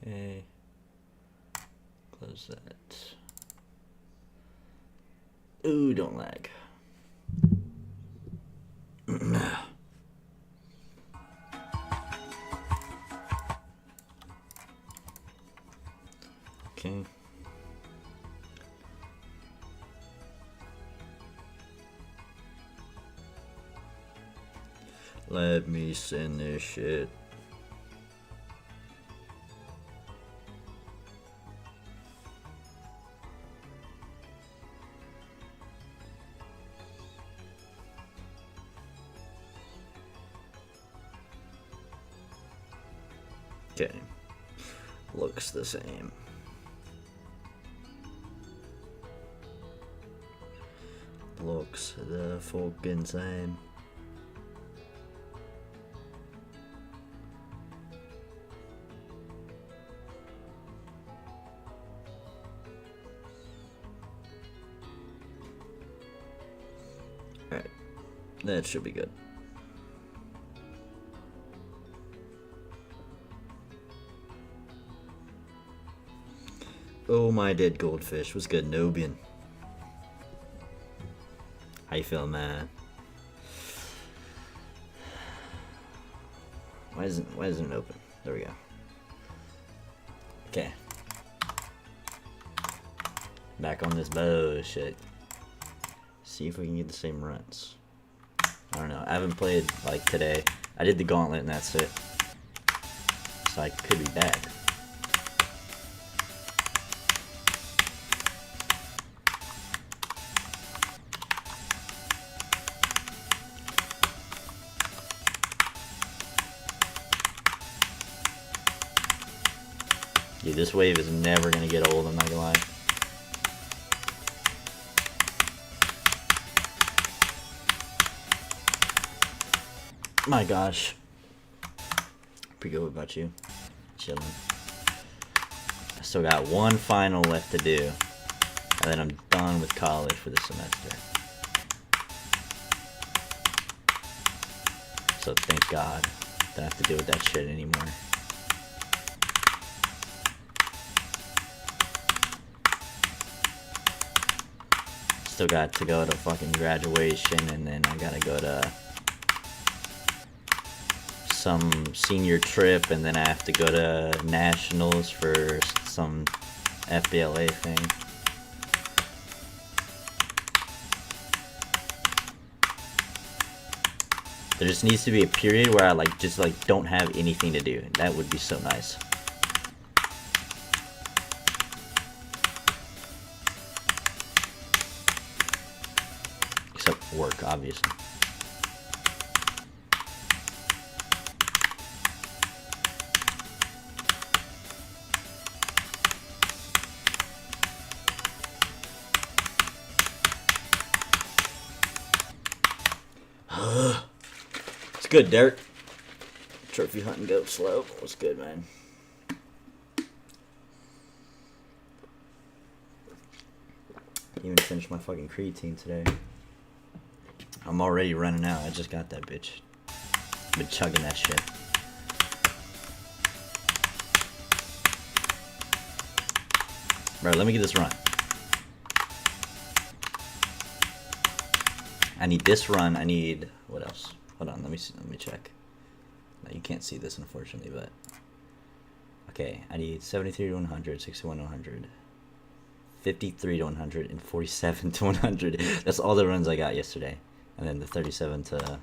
Okay. Close that. Ooh, don't lag. Okay. Let me send this shit. Okay. Looks the same. Looks the fucking same. Alright. That should be good. Oh, my dead goldfish. What's good, Nobian? How you feeling, man? Why isn't it open? There we go. Okay. Back on this bullshit. See if we can get the same runs. I don't know. I haven't played like today. I did the gauntlet and that's it. So I could be bad. Dude, this wave is never gonna get old, I'm not gonna lie. My gosh. Pretty good. What about you? Chilling. I still got one final left to do. And then I'm done with college for the semester. So thank God. Don't have to deal with that shit anymore. Still got to go to fucking graduation, and then I gotta go to some senior trip, and then I have to go to nationals for some FBLA thing. There just needs to be a period where I just don't have anything to do. That would be so nice. Except work, obviously. It's good, Derek. Trophy hunting go slow. What's good, man? Even finished my fucking creatine today. I'm already running out. I just got that bitch. Been chugging that shit. Bro, let me get this run. I need this run. I need... What else? Hold on, let me see, let me check. No, you can't see this, unfortunately, but... Okay, I need 73 to 100, 61 to 100, 53 to 100, and 47 to 100. That's all the runs I got yesterday. And then the 37 to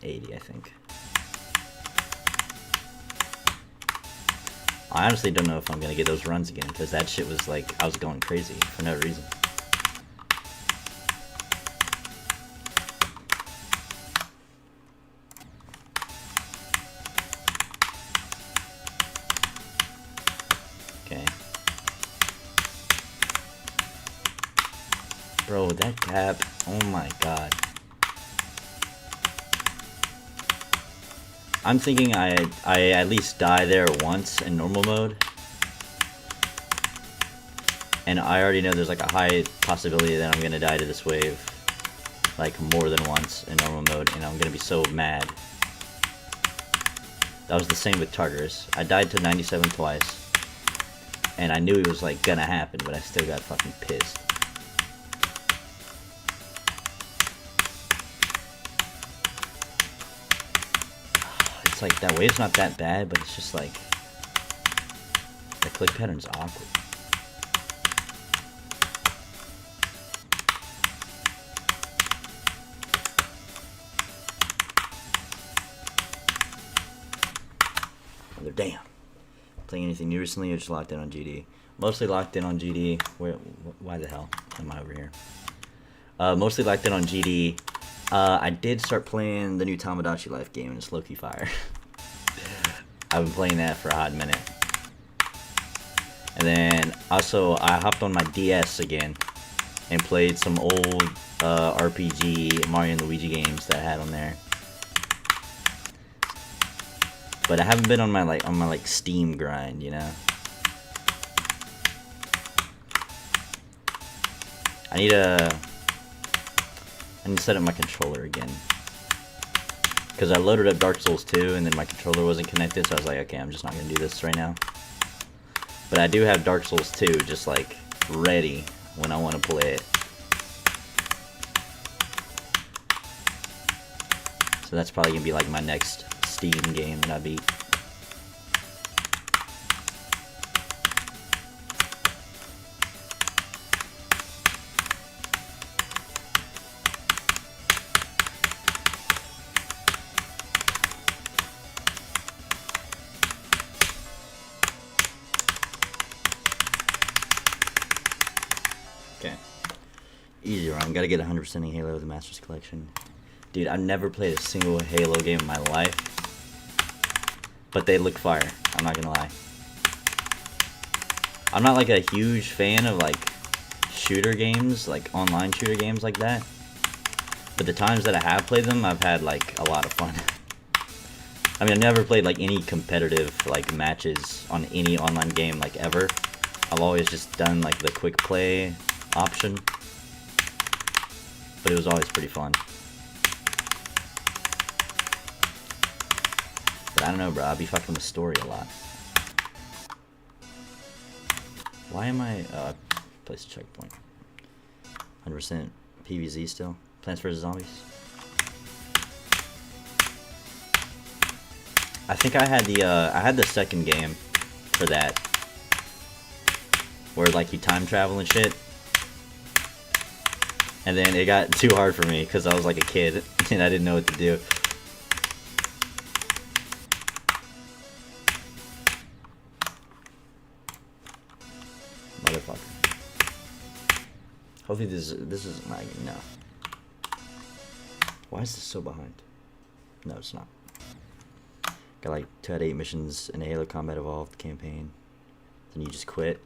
80, I think. I honestly don't know if I'm going to get those runs again, because that shit was like, I was going crazy for no reason. Okay. Bro, that cap, oh my god. I'm thinking I at least die there once in normal mode. And I already know there's like a high possibility that I'm gonna die to this wave like more than once in normal mode, and I'm gonna be so mad. That was the same with Tartarus. I died to 97 twice. And I knew it was like gonna happen, but I still got fucking pissed. It's like that wave's not that bad, but it's just like the click pattern's awkward. Another damn. Playing anything new recently or just locked in on GD? Mostly locked in on GD. Why the hell am I over here? Mostly locked in on GD. I did start playing the new Tamagotchi Life game, and it's low-key fire. I've been playing that for a hot minute. And then also I hopped on my DS again and played some old RPG Mario and Luigi games that I had on there. But I haven't been on my Steam grind, you know. I need to set up my controller again. Because I loaded up Dark Souls 2 and then my controller wasn't connected, so I was like, okay, I'm just not gonna do this right now. But I do have Dark Souls 2 just like ready when I want to play it. So that's probably gonna be like my next Steam game that I beat. Okay. Easy run. Gotta get 100% in Halo with the Masters Collection. Dude, I've never played a single Halo game in my life. But they look fire. I'm not gonna lie. I'm not like a huge fan of like shooter games, like online shooter games like that. But the times that I have played them, I've had like a lot of fun. I mean, I've never played like any competitive like matches on any online game like ever. I've always just done like the quick play option. But it was always pretty fun. But I don't know, bro. I'll be fucking with story a lot. Why am I... Oh, I placed a checkpoint. 100% PvZ still. Plants vs. Zombies. I think I had the second game for that. Where like you time travel and shit. And then it got too hard for me because I was like a kid and I didn't know what to do. Motherfucker. Hopefully this is lagging. No. Why is this so behind? No, it's not. Got like 2 out of 8 missions in a Halo Combat Evolved campaign. Then you just quit.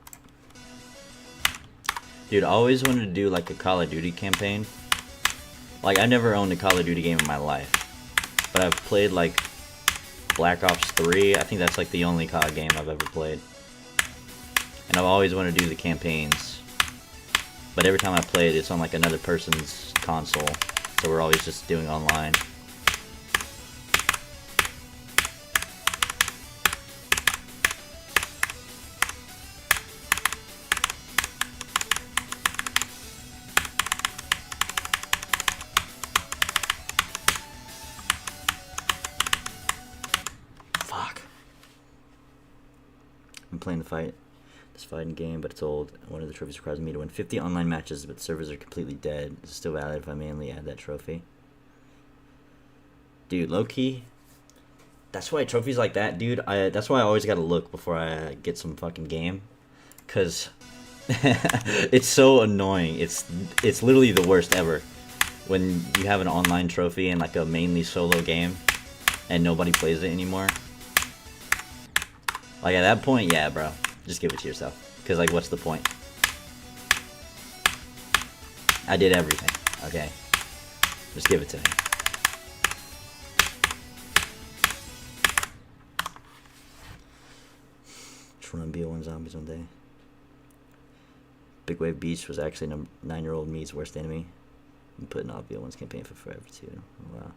Dude, I always wanted to do like a Call of Duty campaign. Like, I never owned a Call of Duty game in my life. But I've played like Black Ops 3. I think that's like the only COD game I've ever played. And I've always wanted to do the campaigns. But every time I play it, it's on like another person's console. So we're always just doing online. I'm playing this fighting game, but it's old. One of the trophies requires me to win 50 online matches, but servers are completely dead. Is it still valid if I manually add that trophy? Dude, low-key, that's why trophies like that, dude, that's why I always gotta look before I get some fucking game. Because it's so annoying. It's literally the worst ever. When you have an online trophy in like a mainly solo game, and nobody plays it anymore. Like, at that point, yeah, bro. Just give it to yourself. Because, like, what's the point? I did everything, okay? Just give it to me. Try and be one zombies one day. Big Wave Beach was actually 9-year-old me's worst enemy. I'm putting off BO1's campaign for forever, too. Oh, wow.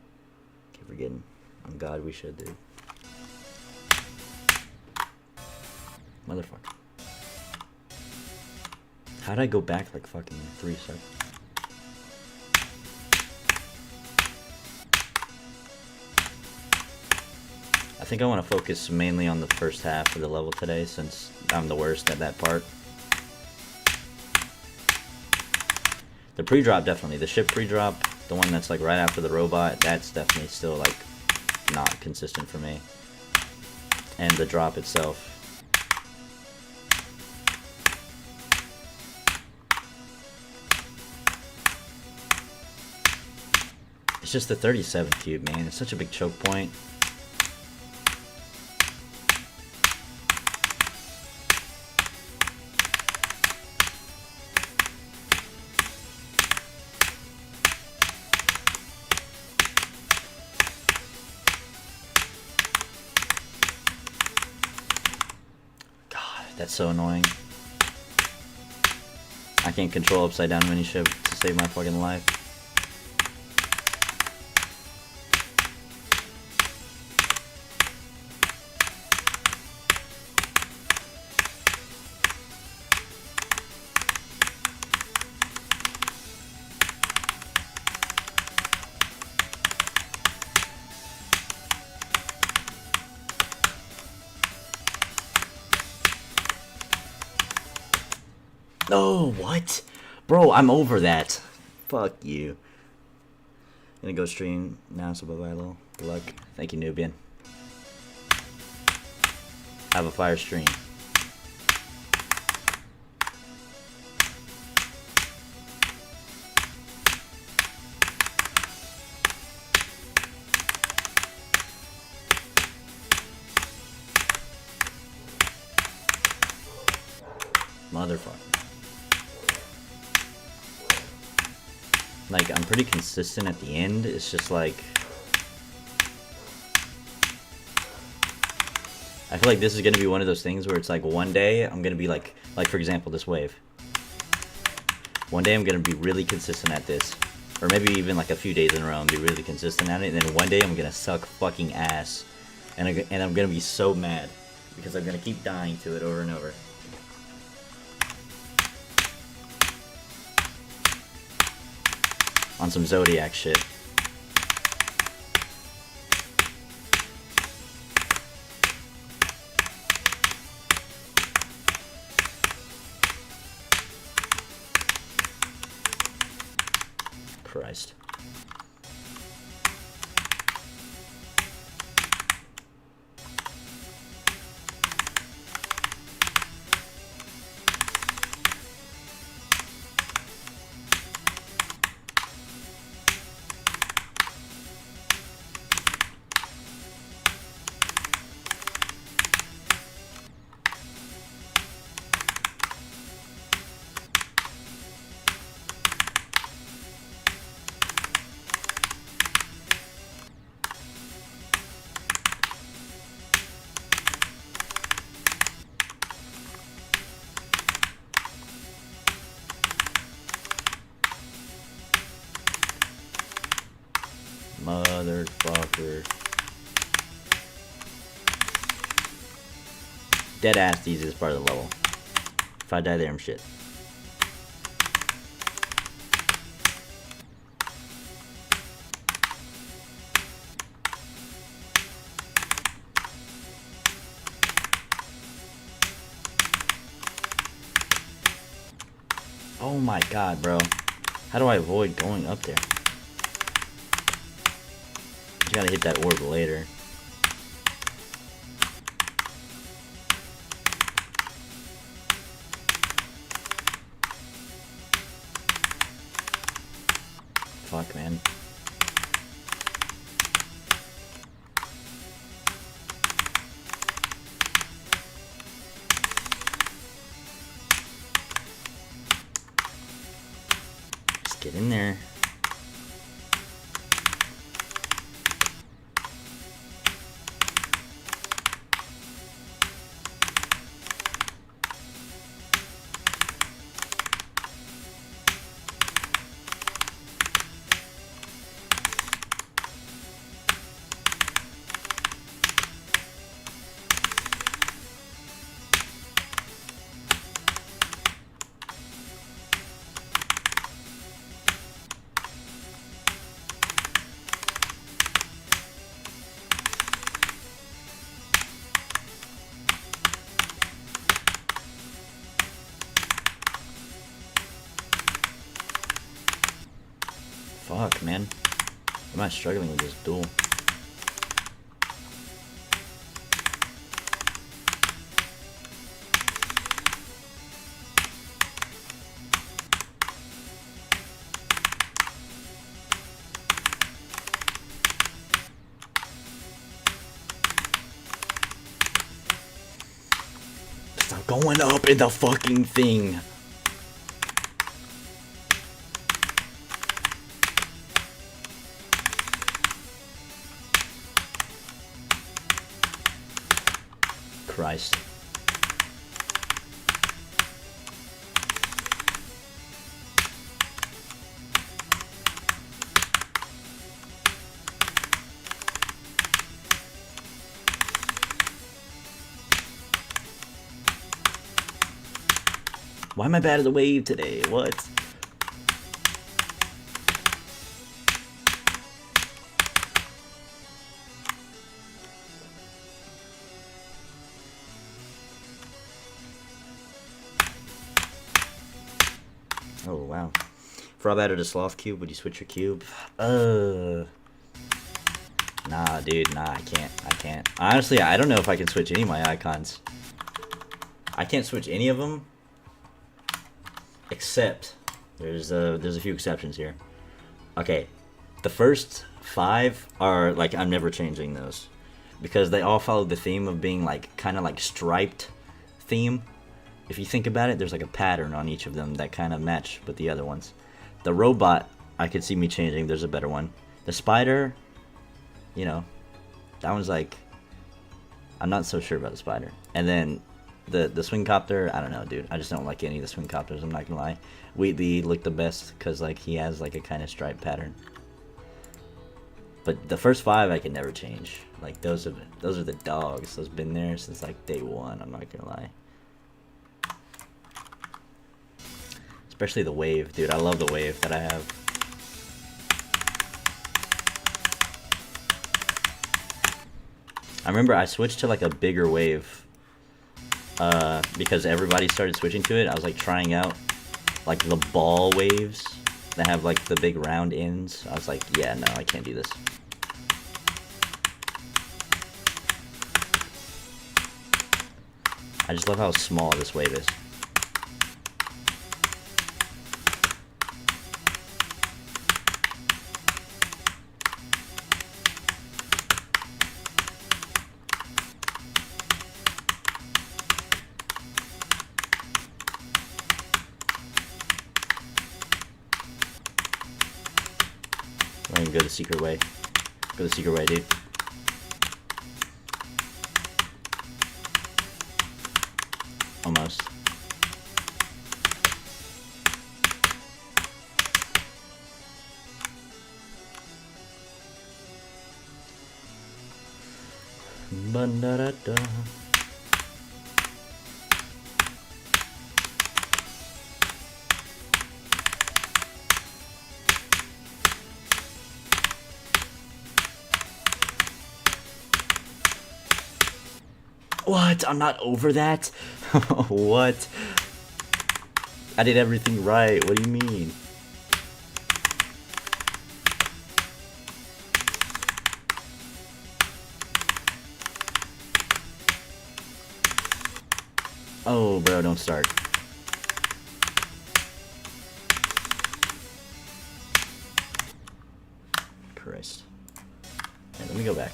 Keep forgetting. On God, we should, dude. Motherfucker. How'd I go back like fucking 3 seconds? I think I want to focus mainly on the first half of the level today, since I'm the worst at that part. The pre-drop, definitely. The ship pre-drop, the one that's like right after the robot, that's definitely still like not consistent for me. And the drop itself. It's just the 37 cube, man. It's such a big choke point. That's so annoying. I can't control upside down mini ship to save my fucking life. No, what? Bro, I'm over that. Fuck you. Gonna go stream now, so bye-bye, lol. Good luck. Thank you, Nubian. Have a fire stream. Motherfucker. Like, I'm pretty consistent at the end. It's just like, I feel like this is gonna be one of those things where it's like one day I'm gonna be like for example, this wave. One day I'm gonna be really consistent at this, or maybe even like a few days in a row and be really consistent at it, and then one day I'm gonna suck fucking ass, and I'm gonna be so mad because I'm gonna keep dying to it over and over. On some Zodiac shit. Christ. Motherfucker. Dead ass the easiest part of the level. If I die there, I'm shit. Oh my god, bro. How do I avoid going up there? You gotta hit that orb later. Fuck, man. Just get in there. Fuck, man. I'm not struggling with this duel. Stop going up in the fucking thing. Christ. Why am I bad at the wave today? What? Oh, wow. For all that at a sloth cube, would you switch your cube? Nah, dude. Nah, I can't. Honestly, I don't know if I can switch any of my icons. I can't switch any of them. Except, there's a few exceptions here. Okay, the first 5 are, like, I'm never changing those. Because they all follow the theme of being, like, kind of like striped theme. If you think about it, there's like a pattern on each of them that kind of match with the other ones. The robot, I could see me changing. There's a better one. The spider, you know, that one's like, I'm not so sure about the spider. And then the swing copter, I don't know, dude. I just don't like any of the swing copters, I'm not gonna lie. Wheatley looked the best because, like, he has like a kind of stripe pattern. But the first 5 I can never change. Like, those are the dogs. Those been there since like day 1, I'm not gonna lie. Especially the wave, dude. I love the wave that I have. I remember I switched to like a bigger wave because everybody started switching to it. I was like trying out like the ball waves that have like the big round ends. I was like, yeah, no, I can't do this. I just love how small this wave is. We're gonna go the secret way. Go the secret way, dude. Almost. Ba-da-da-da. What? I'm not over that? What? I did everything right. What do you mean? Oh, bro, don't start. Christ. Right, let me go back.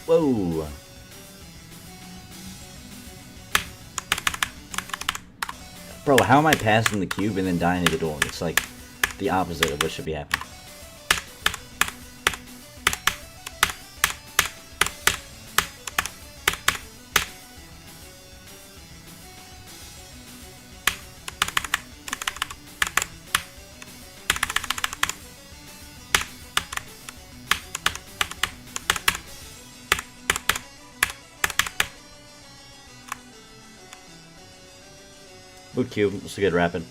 Whoa. Bro, how am I passing the cube and then dying to the door? It's like the opposite of what should be happening. Boot cube, it's a good rapid.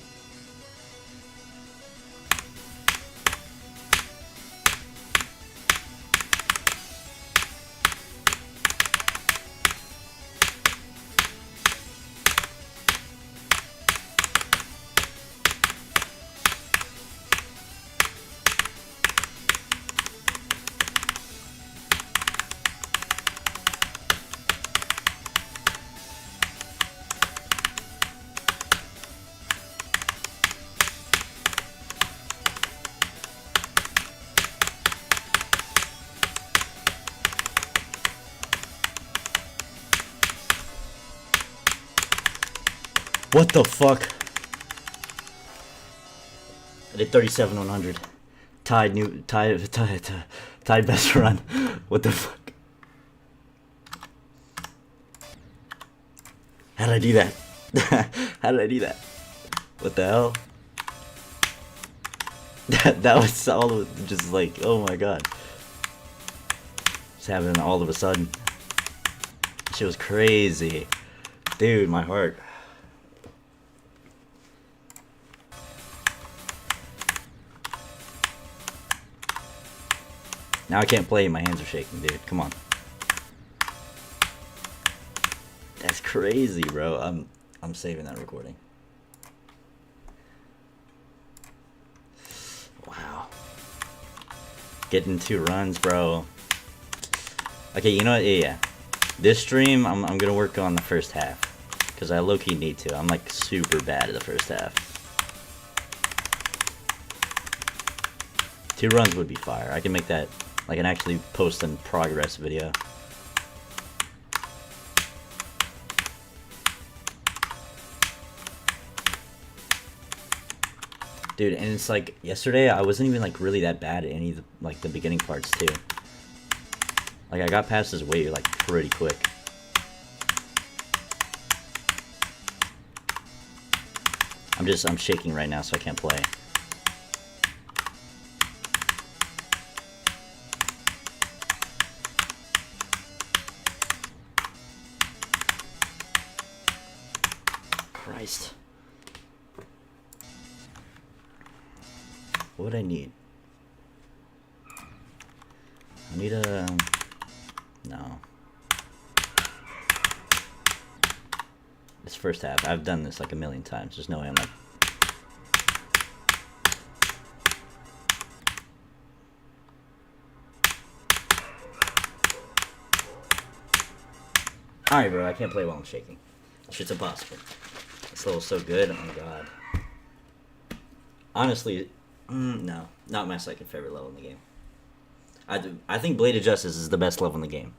What the fuck? I did 37-100. Tied best run. What the fuck? How did I do that? How did I do that? What the hell? That was all just like, oh my god. Just happening all of a sudden. Shit was crazy. Dude, my heart. Now I can't play, my hands are shaking, dude. Come on. That's crazy, bro. I'm saving that recording. Wow. Getting 2 runs, bro. Okay, you know what? Yeah. This stream, I'm gonna work on the first half. Because I low-key need to. I'm like super bad at the first half. 2 runs would be fire. I can make that, I can actually post a progress video. Dude, and it's like, yesterday I wasn't even like really that bad at any of the, like the beginning parts too. Like I got past this weight like pretty quick. I'm shaking right now so I can't play. Christ. What would I need? I need a... No. This first half, I've done this like a million times. There's no way I'm like... Alright, bro, I can't play while I'm shaking. Shit's impossible. This level's so good, oh my god. Honestly, no. Not my second favorite level in the game. I think Blade of Justice is the best level in the game.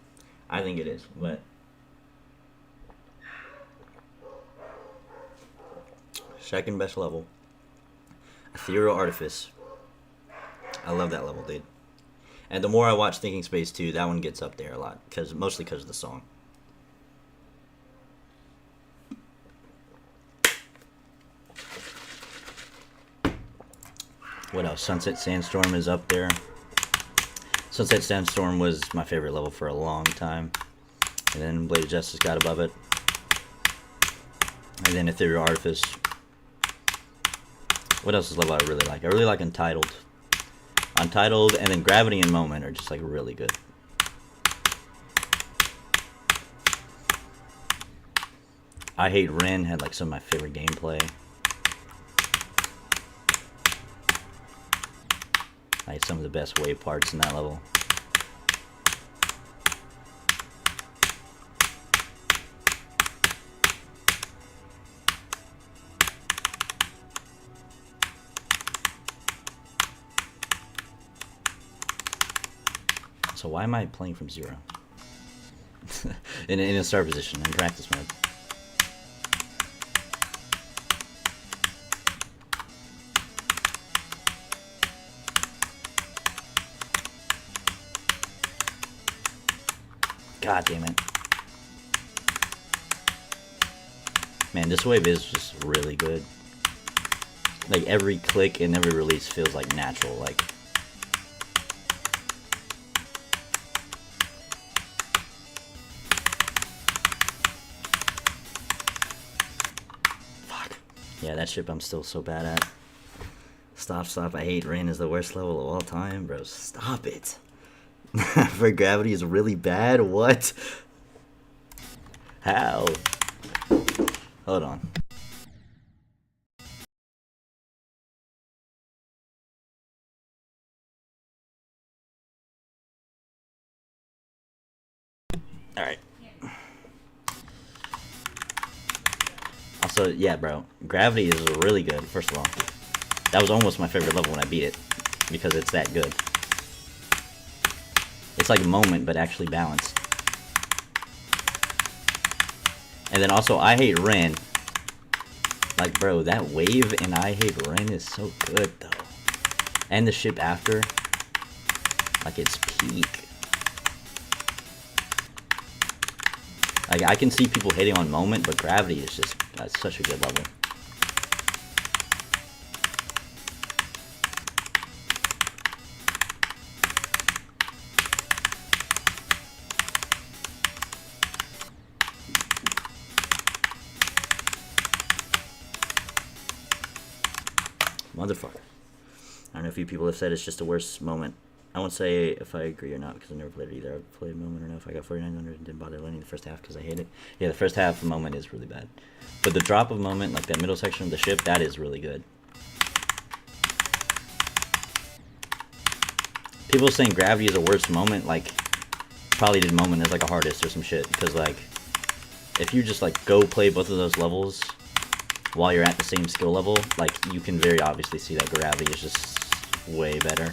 I think it is, but... Second best level. Ethereal Artifice. I love that level, dude. And the more I watch Thinking Space 2, that one gets up there a lot. Mostly because of the song. What else? Sunset Sandstorm is up there. Sunset Sandstorm was my favorite level for a long time. And then Blade of Justice got above it. And then Ethereal Artifice. What else is level I really like? I really like Untitled. Untitled and then Gravity and Moment are just like really good. I Hate Ren had like some of my favorite gameplay. I had some of the best wave parts in that level. So why am I playing from 0? in a start position in practice mode. God damn it. Man, this wave is just really good. Like every click and every release feels like natural, like. Fuck. Yeah, that ship I'm still so bad at. Stop. I Hate Rain is the worst level of all time, bro. Stop it. For Gravity is really bad? What? How? Hold on. Alright. Also, yeah, bro. Gravity is really good, first of all. That was almost my favorite level when I beat it. Because it's that good. It's like a Moment, but actually balanced. And then also, I Hate Ren Like, bro, that wave in I Hate Ren is so good, though. And the ship after, like, it's peak. Like, I can see people hating on Moment, but Gravity is just, that's such a good level. Motherfucker. I don't know if you people have said it's just the worst Moment. I won't say if I agree or not because I never played it either. I played Moment or no if I got 4900 and didn't bother learning the first half because I hate it. Yeah, the first half of Moment is really bad. But the drop of Moment, like that middle section of the ship, that is really good. People saying Gravity is a worse Moment, like, probably did Moment as like a hardest or some shit. Because, like, if you just, like, go play both of those levels while you're at the same skill level, like, you can very obviously see that Gravity is just way better.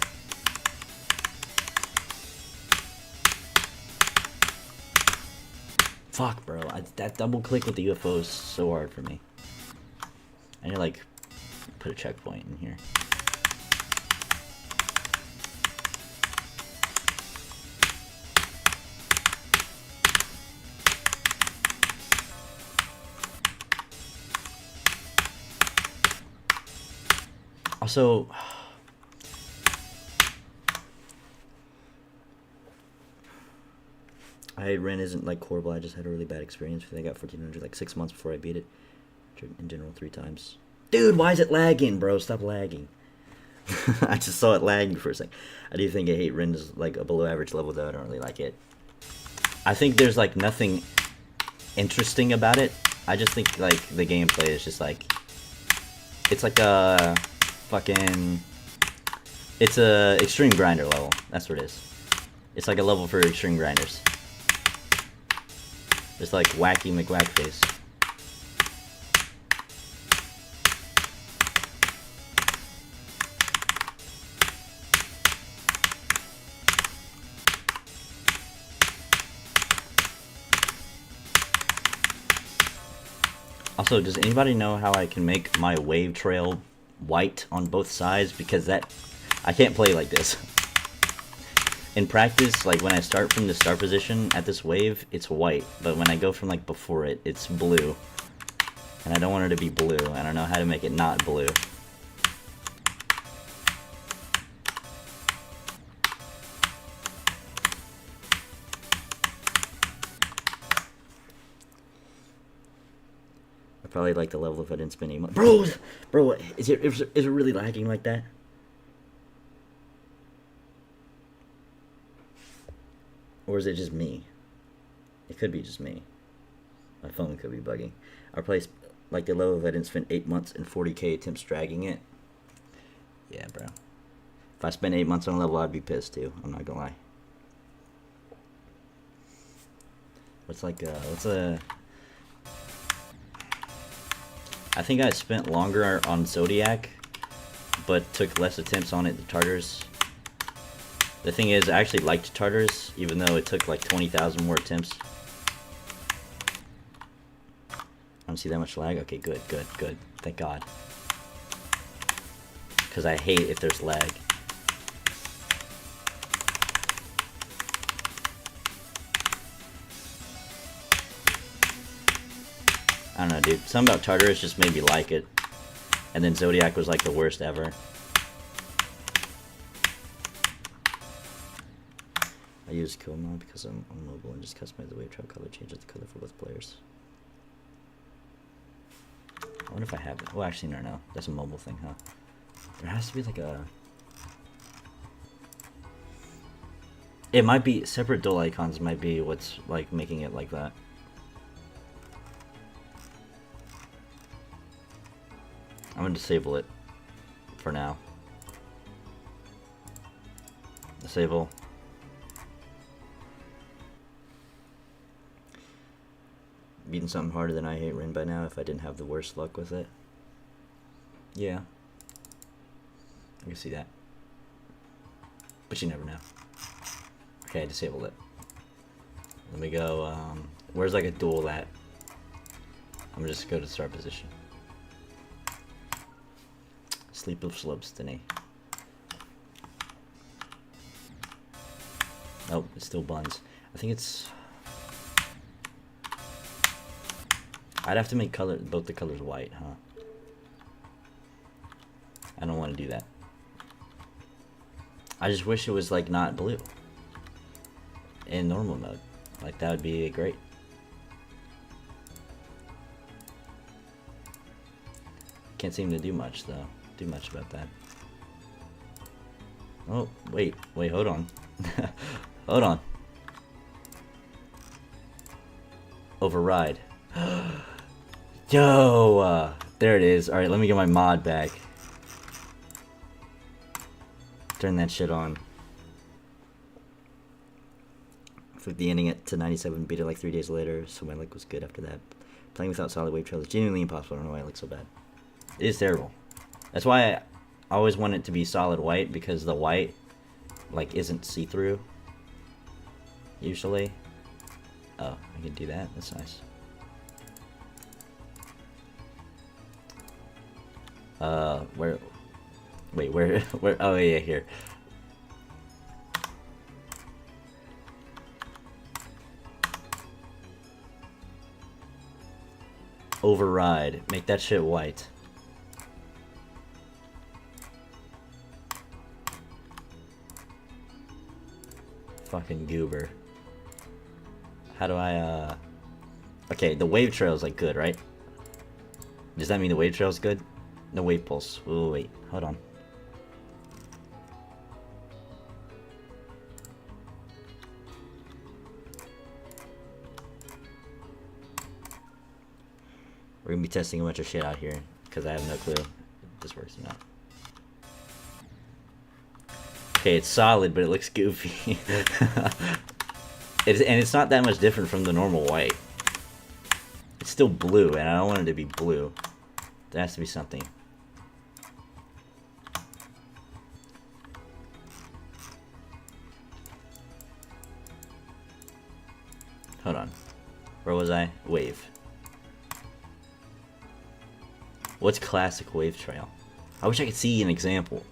Fuck, bro. That double click with the UFO is so hard for me. I need to, like, put a checkpoint in here. Also, Ren isn't like horrible. I just had a really bad experience with it. I got 1400 like 6 months before I beat it. In general, 3 times. Dude, why is it lagging, bro? Stop lagging. I just saw it lagging for a second. I do think I hate Ren is like a below average level, though. I don't really like it. I think there's like nothing interesting about it. I just think like the gameplay is just like, it's like a fucking, it's a extreme grinder level. That's what it is. It's like a level for extreme grinders. Just like wacky McWackface. Also, does anybody know how I can make my wave trail white on both sides? Because that, I can't play like this. In practice, like when I start from the start position at this wave, it's white. But when I go from like before it, it's blue. And I don't want it to be blue. I don't know how to make it not blue. I probably like the level if I didn't spend 8 months. Bro, is it really lagging like that? Or is it just me? It could be just me. My phone could be bugging. I probably like the level if I didn't spend 8 months and 40k attempts dragging it. Yeah, bro. If I spent 8 months on a level, I'd be pissed too. I'm not gonna lie. What's a... I think I spent longer on Zodiac, but took less attempts on it than Tartarus. The thing is, I actually liked Tartarus, even though it took like 20,000 more attempts. I don't see that much lag. Okay, good. Thank God. Because I hate if there's lag. I don't know, dude. Something about Tartarus just made me like it. And then Zodiac was like the worst ever. I use Kill Mod because I'm on mobile and just customize the wave trail color, changes the color for both players. I wonder if I have it. Well, actually, no. That's a mobile thing, huh? There has to be like a... It might be... Separate dual icons might be what's like making it like that. I'm gonna disable it for now. Disable. Beating something harder than I Hate Ren by now if I didn't have the worst luck with it. Yeah. I can see that. But you never know. Okay, I disabled it. Let me go, where's like a duel at? I'm gonna just go to start position. Sleep of slopes, didn't he? Nope, it's still buns. I think it's... I'd have to make both the colors white, huh? I don't want to do that. I just wish it was like not blue in normal mode. Like that would be great. Can't seem to do much though. Do much about that. Oh, wait, hold on. Hold on. Override. Yo, there it is. Alright, let me get my mod back. Turn that shit on. Flipped the ending to 97, beat it like 3 days later, so my luck was good after that. Playing without solid wave trail is genuinely impossible. I don't know why it looks so bad. It is terrible. That's why I always want it to be solid white, because the white, like, isn't see-through. Usually. Oh, I can do that. That's nice. Where? Wait, where? Oh, yeah, here. Override. Make that shit white. Fucking goober. How do I, Okay, the wave trail is, like, good, right? Does that mean the wave trail is good? No wave pulse. Ooh, wait. Hold on. We're gonna be testing a bunch of shit out here, because I have no clue if this works or not. Okay, it's solid, but it looks goofy. And it's not that much different from the normal white. It's still blue, and I don't want it to be blue. There has to be something. Hold on. Where was I? Wave. What's classic wave trail? I wish I could see an example.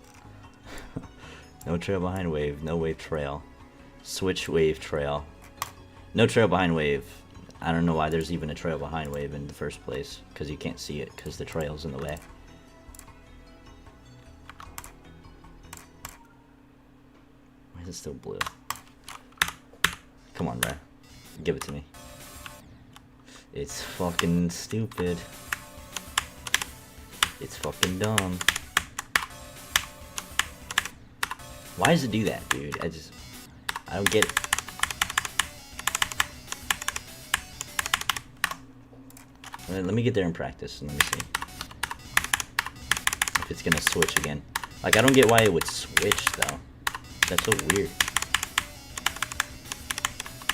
No trail behind wave, no wave trail. Switch wave trail. No trail behind wave. I don't know why there's even a trail behind wave in the first place, because you can't see it because the trail's in the way. Why is it still blue? Come on, bro. Give it to me. It's fucking stupid. It's fucking dumb. Why does it do that, dude? I don't get it. Let me get there and practice, and let me see if it's gonna switch again. Like, I don't get why it would switch, though. That's so weird.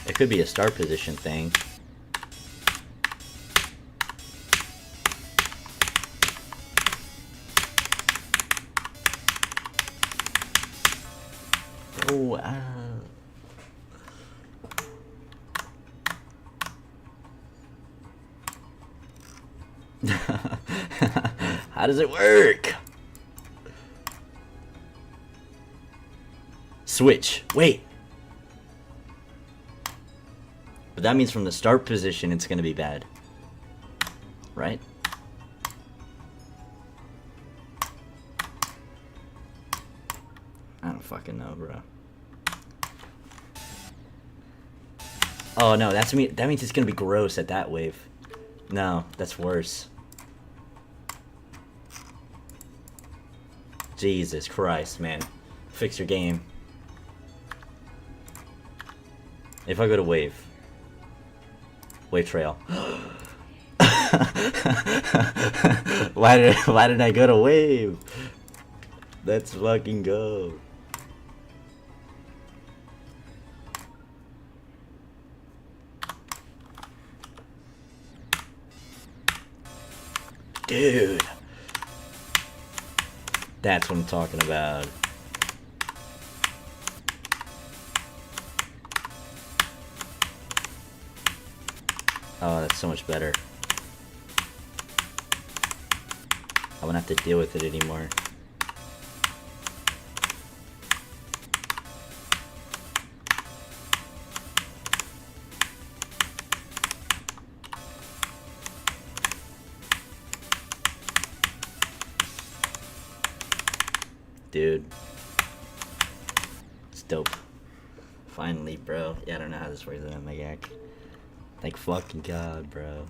It could be a start position thing. Oh, how does it work? Switch. Wait. But that means from the start position it's gonna be bad. Right? I don't fucking know, bro. Oh no, that means it's gonna be gross at that wave. No, that's worse. Jesus Christ, man. Fix your game. If I go to wave trail. Why did I go to wave? Let's fucking go. Dude. That's what I'm talking about. Oh, that's so much better. I won't have to deal with it anymore. dude. It's dope. Finally, bro. Yeah, I don't know how this works on my yak. Thank fucking God, bro.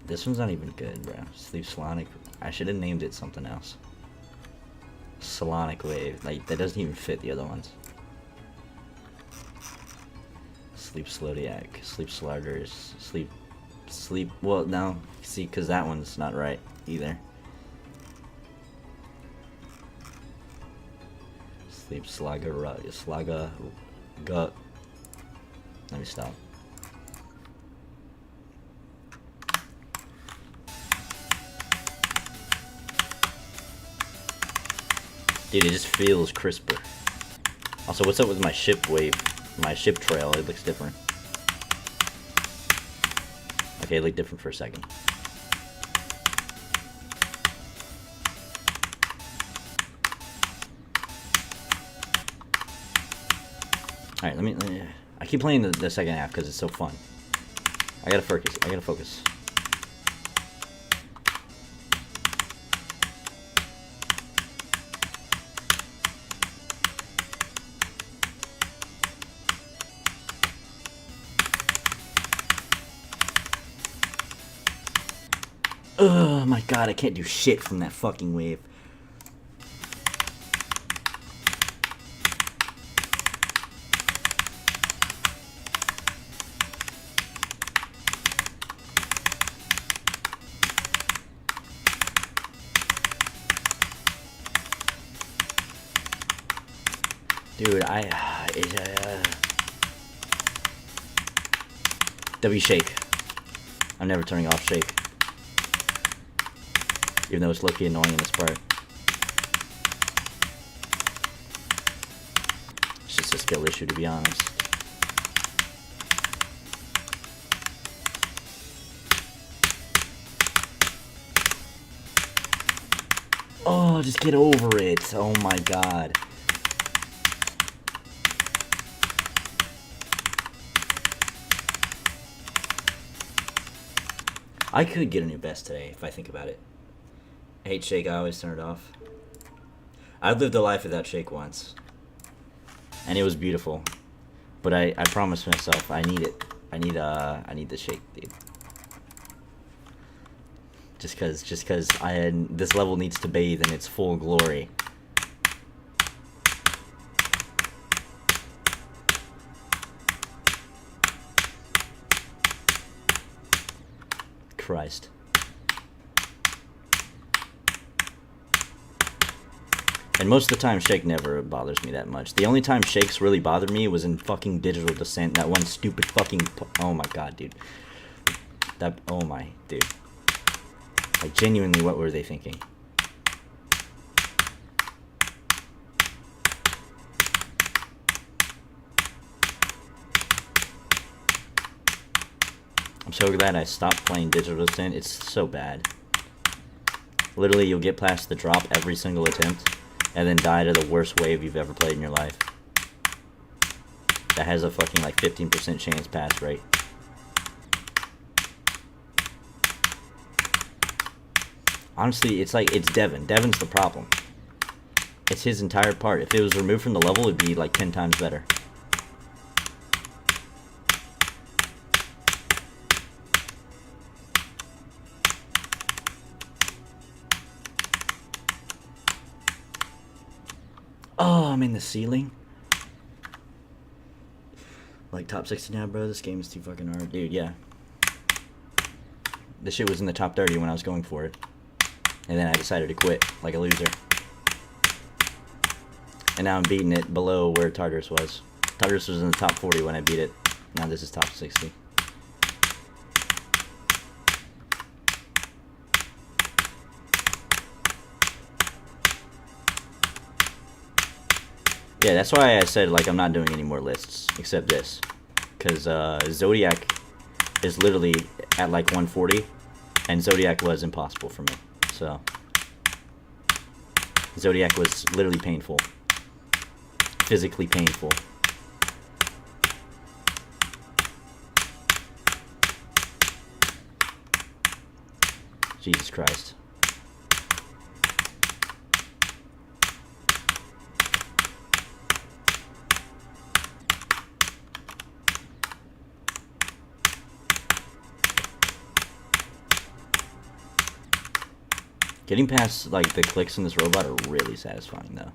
This one's not even good, bro. Sleep Solonic. I should have named it something else. Solonic Wave. Like, that doesn't even fit the other ones. Sleep Slodiac. Sleep Sluggers. Sleep. Well, no. See, because that one's not right either. Sleep Slugga. Gut. Let me stop. Dude, it just feels crisper. Also, what's up with my ship wave? My ship trail, it looks different. Okay, it looked different for a second. Alright, let me I keep playing the second half because it's so fun. I gotta focus. Oh my god, I can't do shit from that fucking wave. Dude, W shake. I'm never turning off shake. Even though it's low-key annoying in this part. It's just a skill issue, to be honest. Oh, just get over it. Oh my god. I could get a new best today if I think about it. I hate shake, I always turn it off. I've lived a life without shake once. And it was beautiful. But I promised myself I need it. I need the shake, dude. Just cause this level needs to bathe in its full glory. Christ. And most of the time, shake never bothers me that much. The only time shakes really bothered me was in fucking Digital Descent. That one stupid fucking... Oh my god, dude. That... Oh my... Dude. Like, genuinely, what were they thinking? I'm so glad I stopped playing Digital Descent. It's so bad. Literally, you'll get past the drop every single attempt, and then die to the worst wave you've ever played in your life. That has a fucking, like, 15% chance pass rate. Honestly, it's like, it's Devin. Devin's the problem. It's his entire part. If it was removed from the level, it'd be, like, 10 times better. Oh, I'm in the ceiling. Like, top 60 now, bro. This game is too fucking hard. Dude, yeah. This shit was in the top 30 when I was going for it. And then I decided to quit, like a loser. And now I'm beating it below where Tartarus was. Tartarus was in the top 40 when I beat it. Now this is top 60. Yeah, that's why I said, like, I'm not doing any more lists, except this. Because Zodiac is literally at, like, 140, and Zodiac was impossible for me. So, Zodiac was literally painful. Physically painful. Jesus Christ. Getting past, like, the clicks in this robot are really satisfying, though.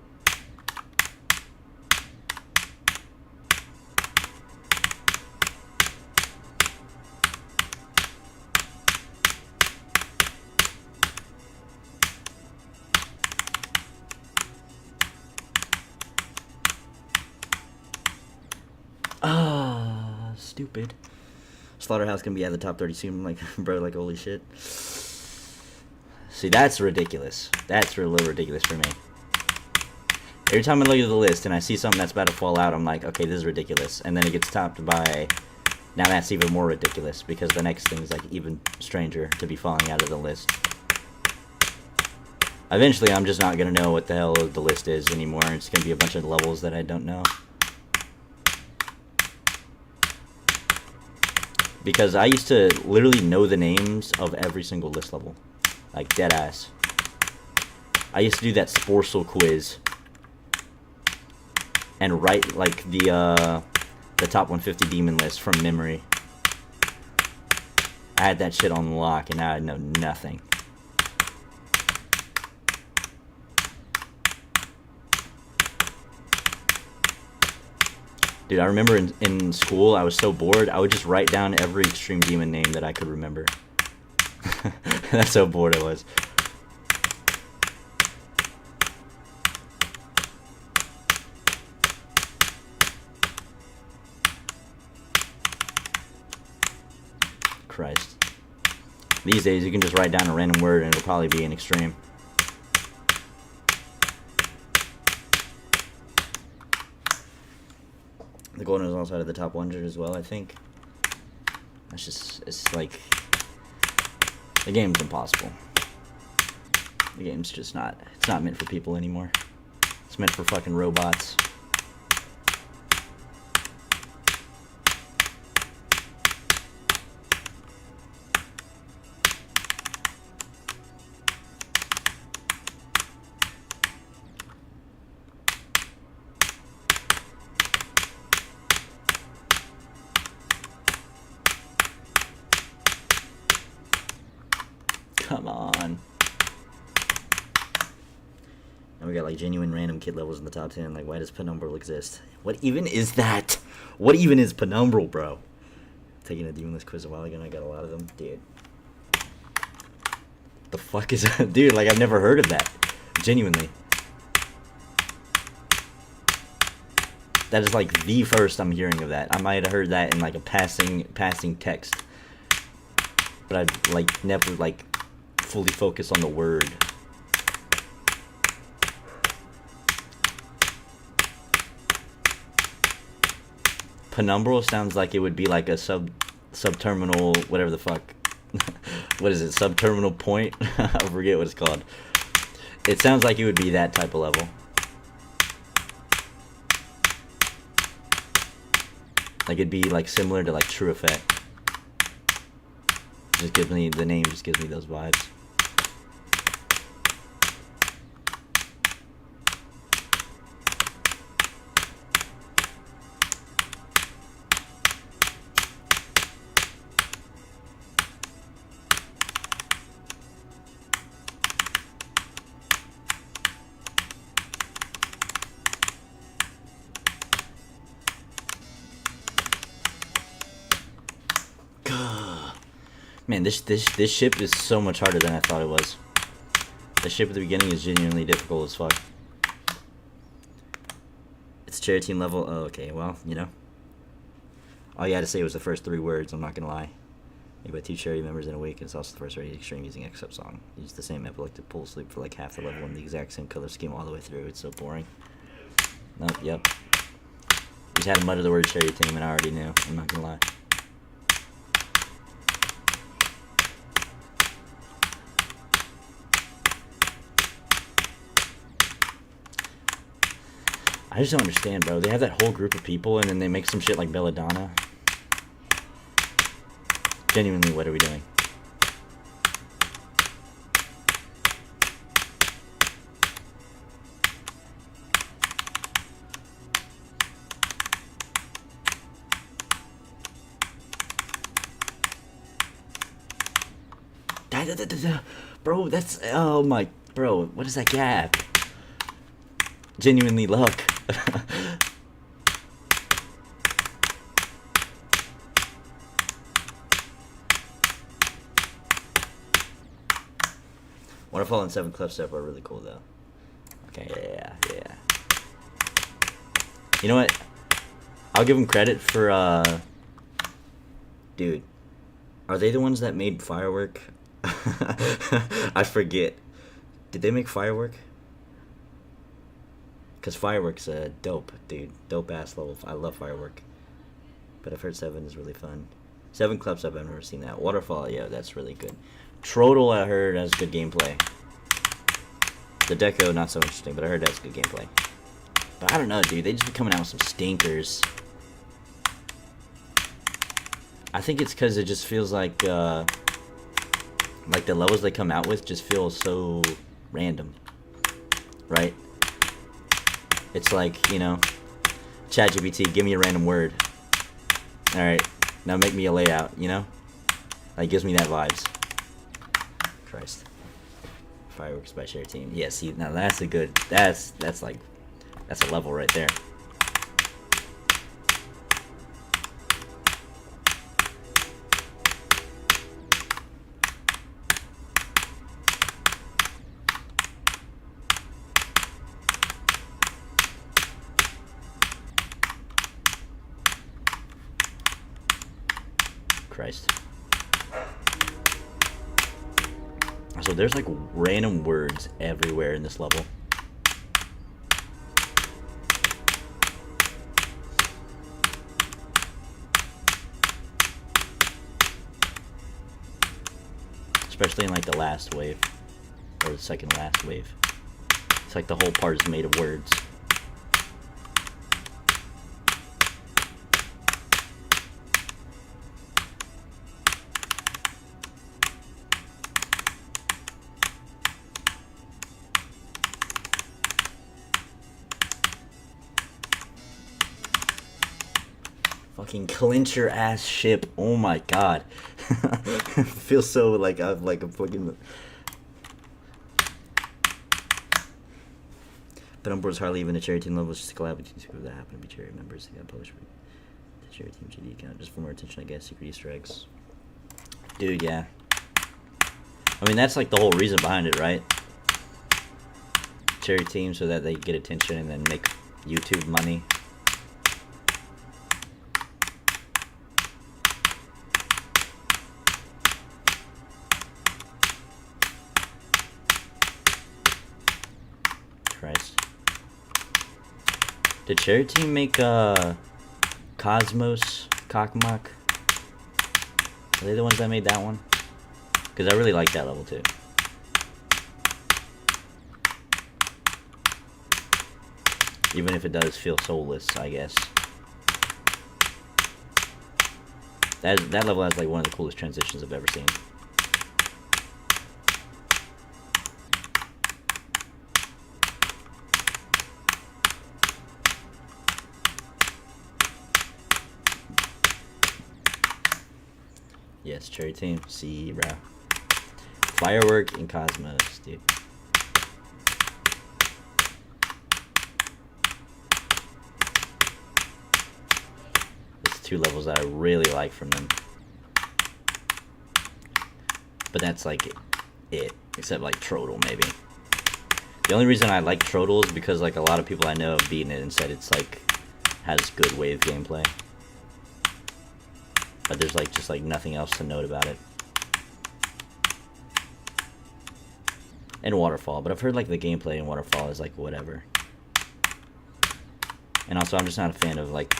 Ah, stupid. Slaughterhouse gonna be at the top 30 soon, like, bro, like, holy shit. See, that's ridiculous. That's a little ridiculous for me. Every time I look at the list and I see something that's about to fall out, I'm like, okay, this is ridiculous. And then it gets topped by... Now that's even more ridiculous, because the next thing is, like, even stranger to be falling out of the list. Eventually, I'm just not gonna know what the hell the list is anymore. It's gonna be a bunch of levels that I don't know. Because I used to literally know the names of every single list level. Like, deadass. I used to do that Sporsal quiz. And write, like, the top 150 demon list from memory. I had that shit on lock, and now I know nothing. Dude, I remember in school, I was so bored, I would just write down every extreme demon name that I could remember. That's how bored I was. Christ. These days, you can just write down a random word and it'll probably be an extreme. The golden is also out of the top 100 as well, I think. That's just, it's like... The game's impossible. The game's just not, it's not meant for people anymore. It's meant for fucking robots. Come on. And we got like genuine random kid levels in the top 10. Like, why does Penumbral exist? What even is that? What even is Penumbral, bro? Taking a demon list quiz a while ago and I got a lot of them. Dude. The fuck is that? Dude, like, I've never heard of that. Genuinely. That is like the first I'm hearing of that. I might have heard that in like a passing text. But I'd like never like fully focus on the word. Penumbral sounds like it would be like a subterminal, whatever the fuck. What is it? Subterminal point? I forget what it's called. It sounds like it would be that type of level. Like it'd be like similar to like True Effect. Just gives me, the name just gives me those vibes. Man, this ship is so much harder than I thought it was. The ship at the beginning is genuinely difficult as fuck. It's cherry team level. Oh, okay, well, you know. All you had to say was the first 3 words, I'm not gonna lie. You got 2 cherry members in a week, and it's also the first rated extreme using Except song. Use the same epileptic pull sleep for like half the level and the exact same color scheme all the way through. It's so boring. Nope, yep. Just had to mutter the word cherry team and I already knew. I'm not gonna lie. I just don't understand, bro. They have that whole group of people, and then they make some shit like Belladonna. Genuinely, what are we doing? Bro, that's... Oh my... Bro, what is that gap? Genuinely luck. Waterfall and 7 Cliff Step are really cool, though. Okay, yeah. You know what? I'll give them credit for, Dude. Are they the ones that made Firework? I forget. Did they make Firework? Because Firework's dope, dude. Dope-ass level. I love Firework. But I've heard 7 is really fun. 7 Clips Up, I've never seen that. Waterfall, yeah, that's really good. Trodel, I heard, has good gameplay. The Deco, not so interesting, but I heard that's good gameplay. But I don't know, dude. They just be coming out with some stinkers. I think it's because it just feels like the levels they come out with just feel so random. Right? It's like, you know, ChatGPT, give me a random word. Alright, now make me a layout, you know? Like, gives me that vibes. Christ. Fireworks by Share Team. Yeah, see, now that's a good, that's a level right there. Christ. So there's like random words everywhere in this level. Especially in like the last wave. Or the second last wave. It's like the whole part is made of words. Fucking clincher ass ship. Oh my god. Feels so like I'm fucking. But on board's hardly even a Cherry Team level. It's just a collab between two people that happen to be Cherry members. They got published with the Cherry Team GD account just for more attention, I guess. Secret Easter eggs. Dude, yeah. I mean, that's like the whole reason behind it, right? Cherry Team so that they get attention and then make YouTube money. Christ. Did Cherry Team make Cosmos Cockmuck? Are they the ones that made that one? Because I really like that level too. Even if it does feel soulless, I guess. That level has like one of the coolest transitions I've ever seen. Yes, Cherry Team. See, bro. Firework and Cosmos, dude. There's 2 levels that I really like from them. But that's like it. Except like Trodel, maybe. The only reason I like Trodel is because like a lot of people I know have beaten it and said it's like has good wave gameplay. But there's like just like nothing else to note about it. And Waterfall, but I've heard like the gameplay in Waterfall is like whatever. And also I'm just not a fan of like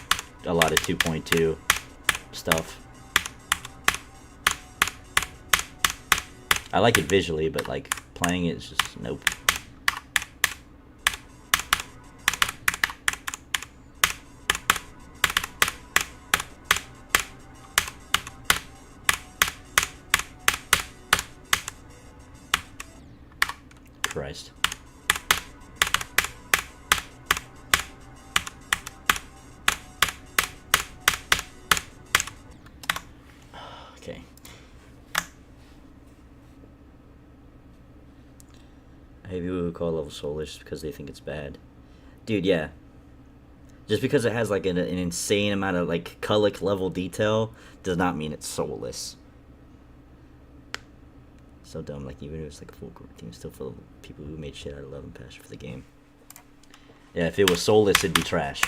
a lot of 2.2 stuff. I like it visually, but like playing it is just nope. Christ. Okay. Hey, people who call level soulless because they think it's bad. Dude, yeah. Just because it has like an insane amount of like Kullik level detail does not mean it's soulless. So dumb. Like even if it's like a full team, still full of people who made shit out of love and passion for the game. Yeah, if it was soulless, it'd be trash.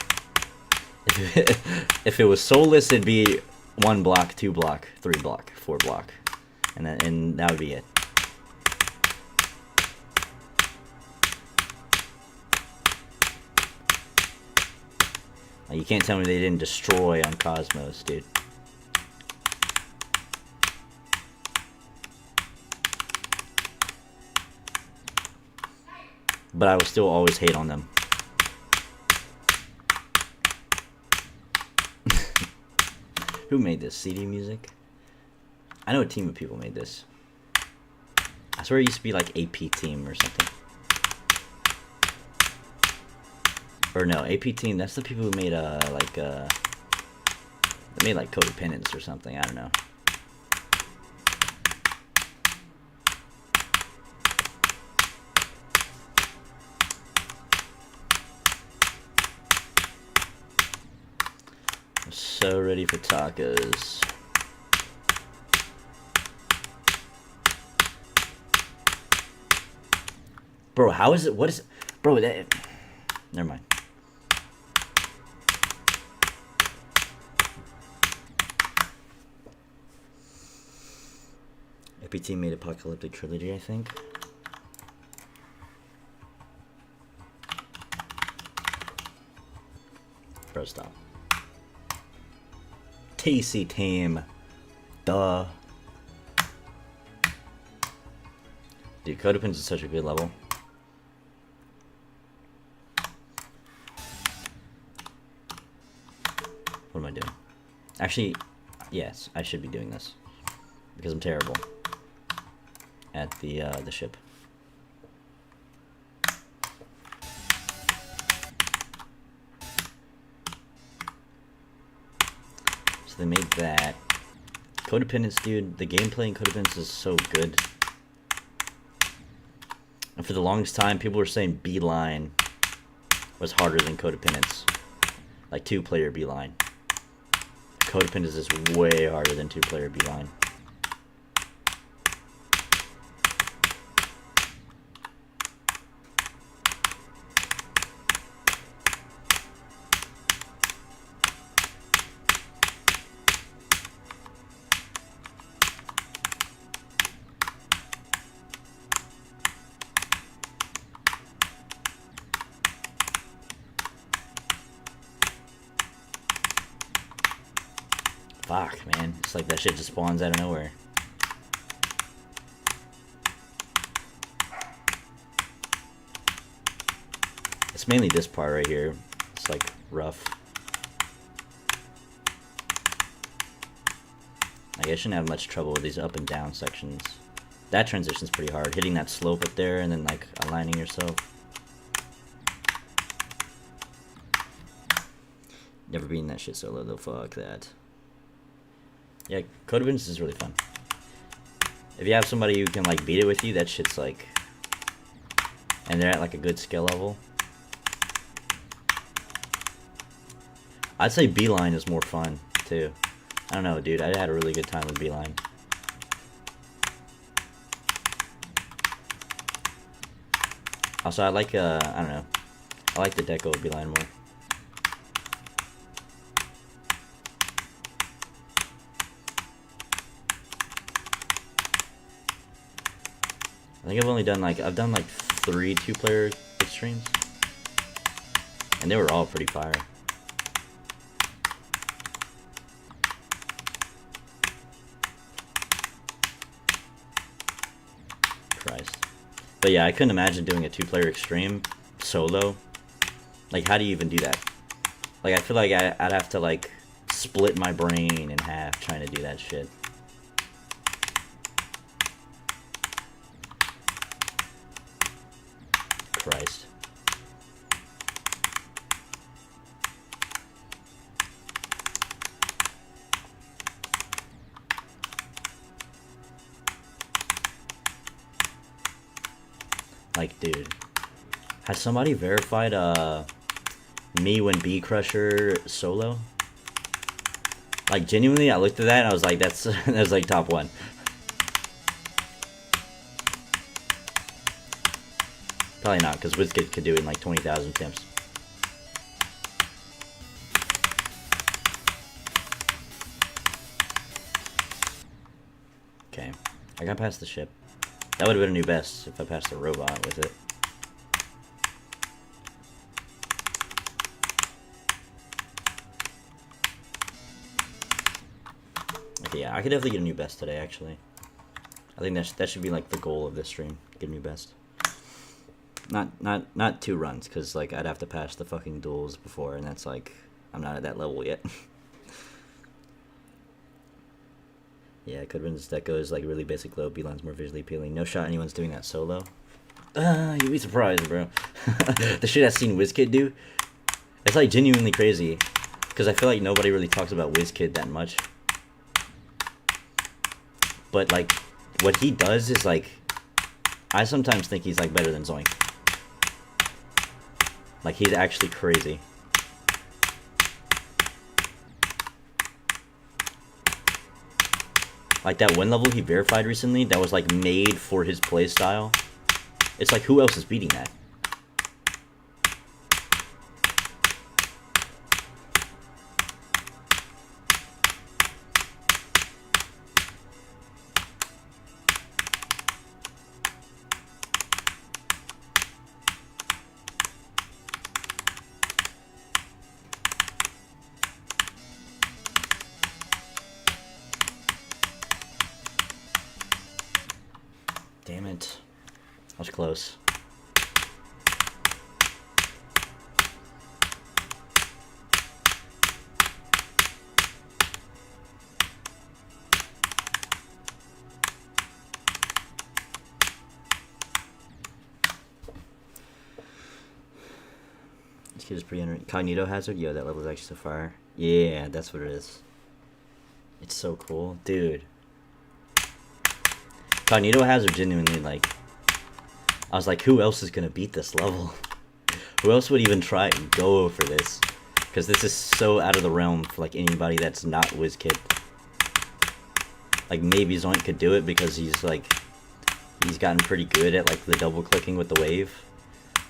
If it was soulless, it'd be 1 block, 2 block, 3 block, 4 block, and that would be it. Like, you can't tell me they didn't destroy on Cosmos, dude. But I will still always hate on them. Who made this? CD Music? I know a team of people made this. I swear it used to be like AP Team or something. Or no, AP Team, that's the people who made they made like Codependence or something, I don't know. I'm so ready for tacos. Bro, how is it? What is it? Bro, that... Never mind. APT made Apocalyptic Trilogy, I think. Bro, stop. TC Team. Duh. Dude, Codependence is such a good level. What am I doing? Actually, yes, I should be doing this. Because I'm terrible at the ship. So they made that. Codependence, dude, the gameplay in Codependence is so good. And for the longest time, people were saying Beeline was harder than Codependence. Like 2-player Beeline. Codependence is way harder than 2-player Beeline. Fuck, man. It's like that shit just spawns out of nowhere. It's mainly this part right here. It's like rough. Like, I shouldn't have much trouble with these up and down sections. That transition's pretty hard. Hitting that slope up there and then like aligning yourself. Never beaten that shit solo though. Fuck that. Yeah, Codependence is really fun. If you have somebody who can like beat it with you, that shit's like, and they're at like a good skill level. I'd say Beeline is more fun too. I don't know, dude. I had a really good time with Beeline. Also, I like I don't know. I like the deco of Beeline more. I think I've done like 3 2-player extremes, and they were all pretty fire. Christ. But yeah, I couldn't imagine doing a 2-player extreme solo. Like, how do you even do that? Like, I feel like I'd have to like split my brain in half trying to do that shit. Christ. Like, dude. Has somebody verified, me when Bee Crusher solo? Like, genuinely, I looked at that and I was like, that's like top 1. Probably not, because WizKid could do it in like 20,000 attempts. Okay, I got past the ship. That would have been a new best if I passed the robot with it. Okay, yeah, I could definitely get a new best today, actually. I think that should be like the goal of this stream. Get a new best. Not 2 runs, because like I'd have to pass the fucking duels before, and that's like, I'm not at that level yet. Yeah, Codewin's deck goes like really basic low, Beeline's more visually appealing. No shot anyone's doing that solo. You'd be surprised, bro. The shit I've seen WizKid do, it's like genuinely crazy. Because I feel like nobody really talks about WizKid that much. But like, what he does is like, I sometimes think he's like better than Zoink. Like, he's actually crazy. Like, that one level he verified recently, that was like made for his playstyle. It's like, who else is beating that? Damn it. That was close. This kid is pretty Cognito Hazard? Yo, that level is actually so fire. Yeah, that's what it is. It's so cool. Dude. Cognito Hazard genuinely, like, I was like, who else is gonna beat this level? Who else would even try and go for this? Because this is so out of the realm for like anybody that's not WizKid. Like, maybe Zoink could do it because he's like, he's gotten pretty good at like the double clicking with the wave.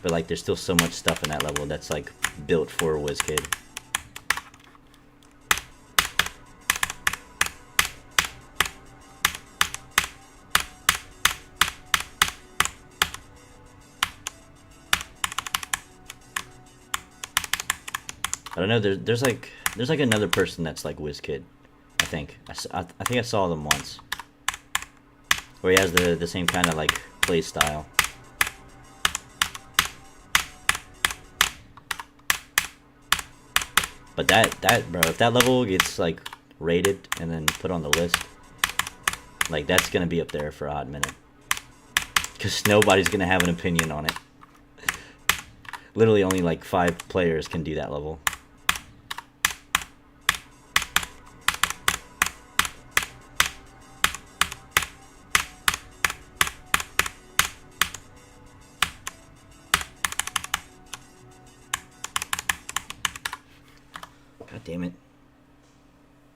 But like, there's still so much stuff in that level that's like built for WizKid. I don't know. There's like another person that's like WizKid. I think I think I saw them once, where he has the same kind of like play style. But that bro, if that level gets like rated and then put on the list, like that's gonna be up there for a hot minute, because nobody's gonna have an opinion on it. Literally only like 5 players can do that level. God damn it.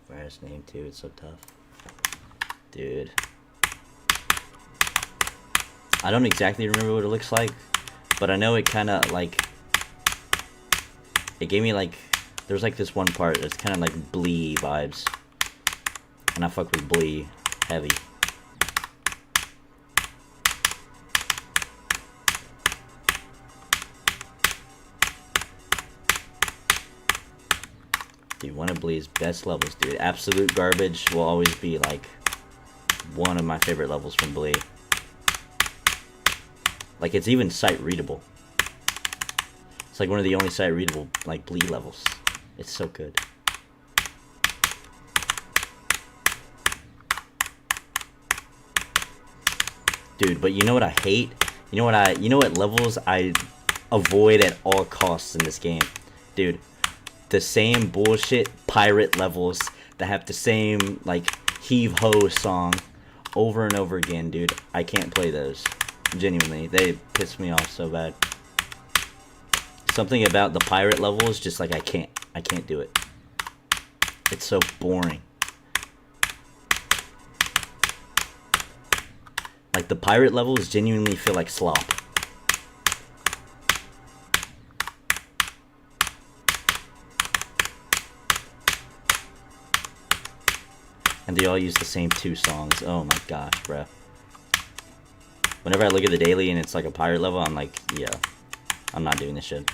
Virus name too, it's so tough. Dude. I don't exactly remember what it looks like, but I know it kinda like, it gave me like, there's like this one part that's kinda like Blee vibes. And I fuck with Blee heavy. Dude, one of Blee's best levels, dude. Absolute Garbage will always be like one of my favorite levels from Blee. Like, it's even sight readable. It's like one of the only sight readable like Blee levels. It's so good. Dude, but you know what I hate? You know what levels I avoid at all costs in this game? Dude, the same bullshit pirate levels that have the same like heave ho song over and over again, dude. I can't play those. Genuinely, they piss me off so bad. Something about the pirate level is just like I can't do it. It's so boring. Like the pirate levels genuinely feel like slop. And they all use the same 2 songs. Oh my gosh, bro. Whenever I look at the daily and it's like a pirate level, I'm like, yeah, I'm not doing this shit.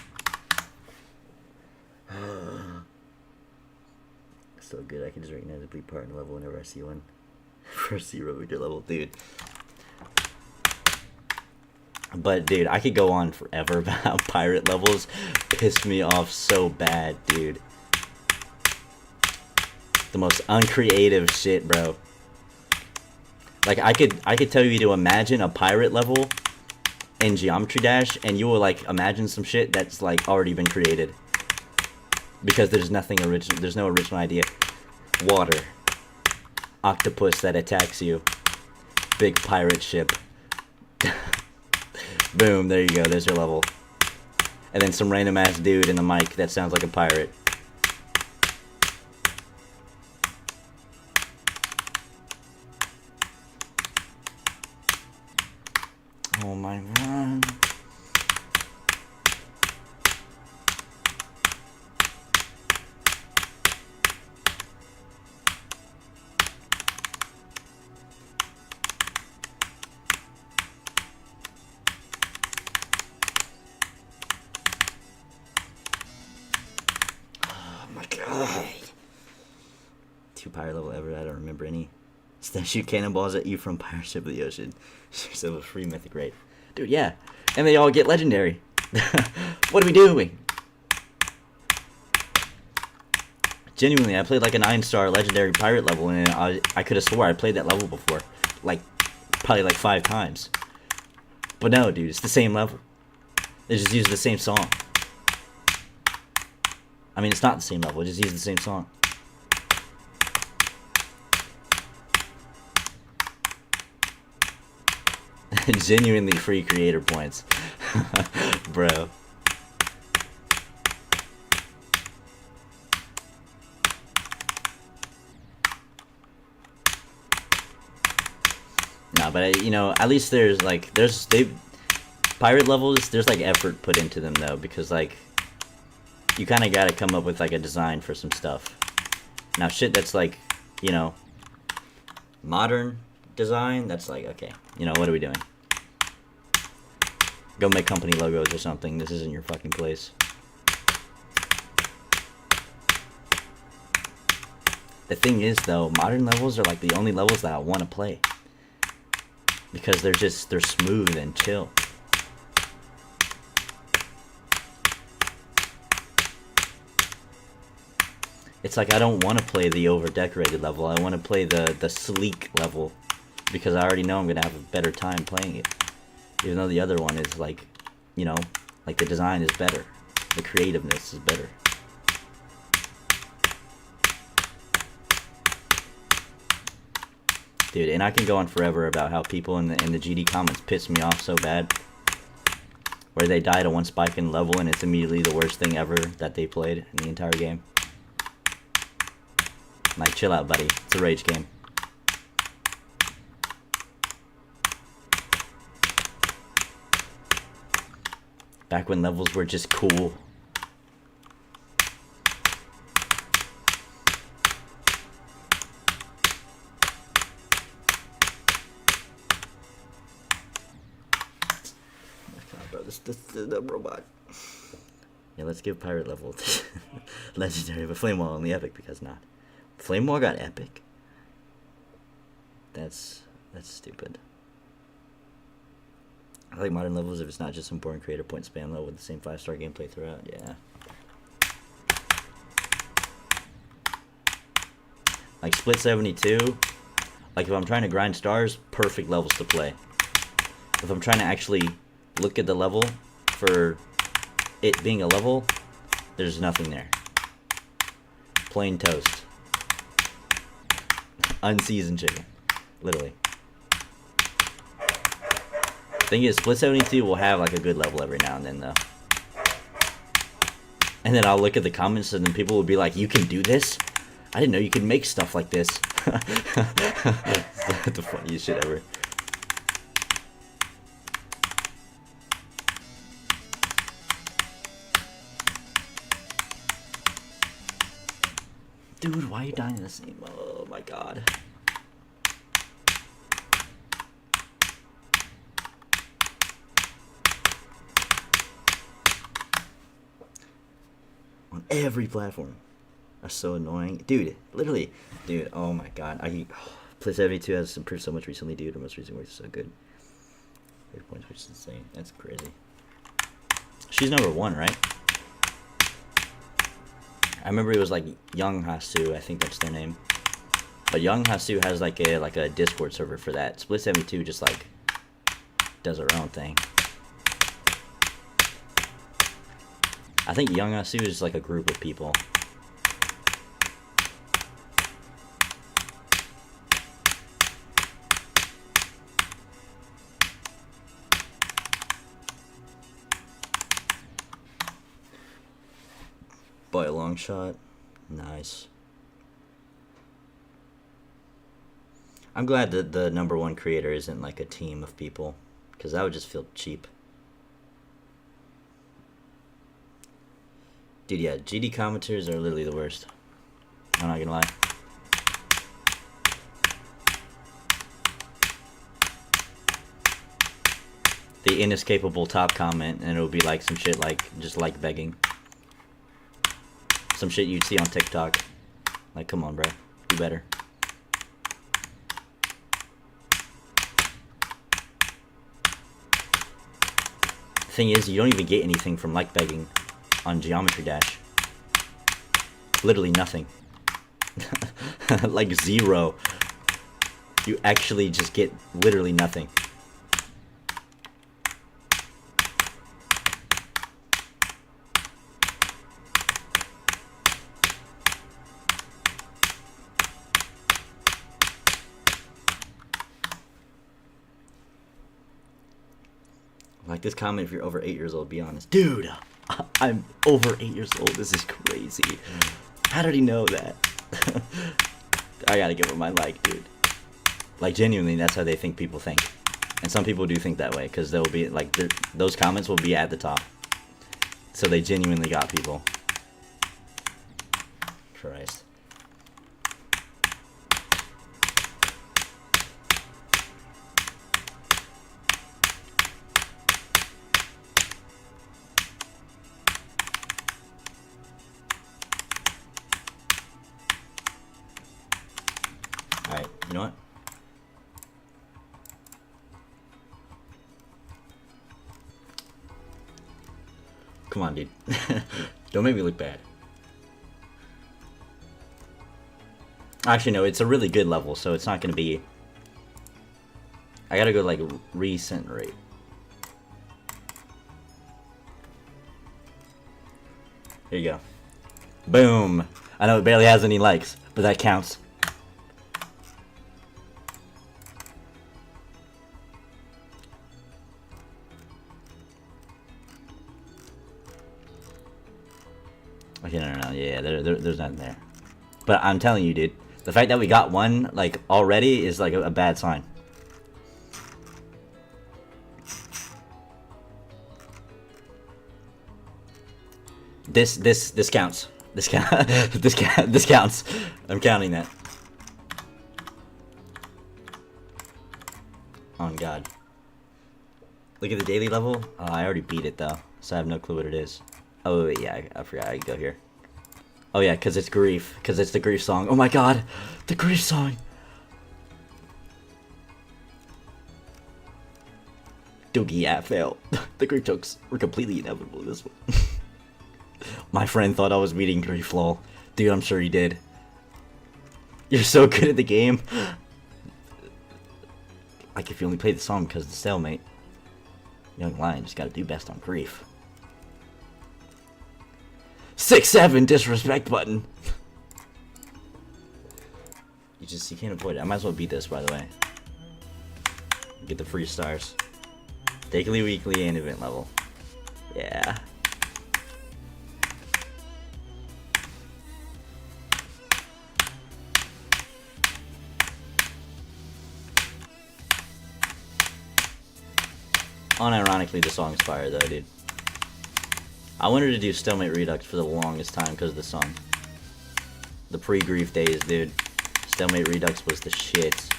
So good, I can just recognize a bleep part in the level whenever I see one. First 0 meter level, dude. But dude, I could go on forever about how pirate levels piss me off so bad, dude. The most uncreative shit, bro. Like I could tell you to imagine a pirate level in Geometry Dash, and you will like imagine some shit that's like already been created. Because there's nothing original. There's no original idea. Water. Octopus that attacks you. Big pirate ship. Boom, there you go. There's your level. And then some random ass dude in the mic that sounds like a pirate. Oh my god. Oh my god. 2 pirate level ever, I don't remember any. Instead shoot cannonballs at you from Pirate Ship of the Ocean. So a free mythic raid. Dude, yeah. And they all get legendary. What are we doing? Genuinely, I played like a 9-star legendary pirate level, and I could have swore I played that level before. Like, probably like 5 times. But no, dude, it's the same level. They just use the same song. I mean, it's not the same level, it just uses the same song. Genuinely free creator points. Bro. Nah, but you know, at least there's like pirate levels, there's like effort put into them though, because like you kind of got to come up with like a design for some stuff. Now shit that's like, you know, modern design, that's like, okay, you know, what are we doing? Go make company logos or something. This isn't your fucking place. The thing is though, modern levels are like the only levels that I want to play. Because they're smooth and chill. It's like I don't want to play the over-decorated level. I want to play the sleek level. Because I already know I'm going to have a better time playing it. Even though the other one is like, you know, like the design is better. The creativeness is better. Dude, and I can go on forever about how people in the GD comments piss me off so bad. Where they die to one spike in level and it's immediately the worst thing ever that they played in the entire game. Like, chill out, buddy. It's a rage game. Back when levels were just cool. The robot. Yeah, let's give pirate level legendary, but flame wall only epic because not. Flame wall got epic. That's stupid. I like modern levels if it's not just some boring creator point spam level with the same 5-star gameplay throughout. Yeah. Like Split 72. Like if I'm trying to grind stars, perfect levels to play. If I'm trying to actually look at the level for it being a level, there's nothing there. Plain toast. Unseasoned chicken. Literally. Thing is, Split 72 will have like a good level every now and then though. And then I'll look at the comments and then people will be like, "You can do this? I didn't know you could make stuff like this." That's the funniest shit ever. Dude, why are you dying in the same? Oh my god. On every platform. That's so annoying. Dude, literally. Dude, oh my god. Play 72 has improved so much recently, dude. Her most recent work is so good. 30 points, which is insane. That's crazy. She's number 1, right? I remember it was like Young Hasu, I think that's their name. But Young Hasu has like a Discord server for that. Split 72 just like does her own thing. I think Young Hasu is like a group of people. By a long shot. Nice. I'm glad that the number 1 creator isn't like a team of people, because that would just feel cheap. Dude, yeah, GD commenters are literally the worst. I'm not gonna lie. The inescapable top comment, and it'll be like some shit like, just like begging. Some shit you'd see on TikTok. Like, come on, bro. Do better. Thing is, you don't even get anything from like begging on Geometry Dash. Literally nothing. Like 0. You actually just get literally nothing. Like this comment if you're over 8 years old, be honest. Dude, I'm over 8 years old. This is crazy. How did he know that? I gotta give him my like, dude. Like, genuinely, that's how they think people think. And some people do think that way, because they'll be, like, those comments will be at the top. So they genuinely got people. Christ. Alright, you know what? Come on, dude. Don't make me look bad. Actually, no, it's a really good level, so it's not gonna be... I gotta go, like, recent rate. Here you go. Boom! I know it barely has any likes, but that counts. Okay, no, yeah, there's nothing there. But I'm telling you, dude, the fact that we got one, like, already is, like, a bad sign. This counts. This counts. I'm counting that. On God. Look at the daily level. Oh, I already beat it, though, so I have no clue what it is. Oh, wait, yeah, I forgot I could go here. Oh, yeah, because it's Grief. Because it's the Grief song. Oh, my God. The Grief song. Doogie, yeah, fail. The Grief jokes were completely inevitable in this one. My friend thought I was beating Grief, lol. Dude, I'm sure he did. You're so good at the game. Like, if you only played the song because of the stalemate. Young Lion just gotta do best on Grief. 6-7 disrespect button. You can't avoid it. I might as well beat this, by the way. Get the free stars. Daily, weekly, and event level. Yeah. Unironically, the song's fire though, dude. I wanted to do Stalemate Redux for the longest time because of the song. The pre-grief days, dude. Stalemate Redux was the shit.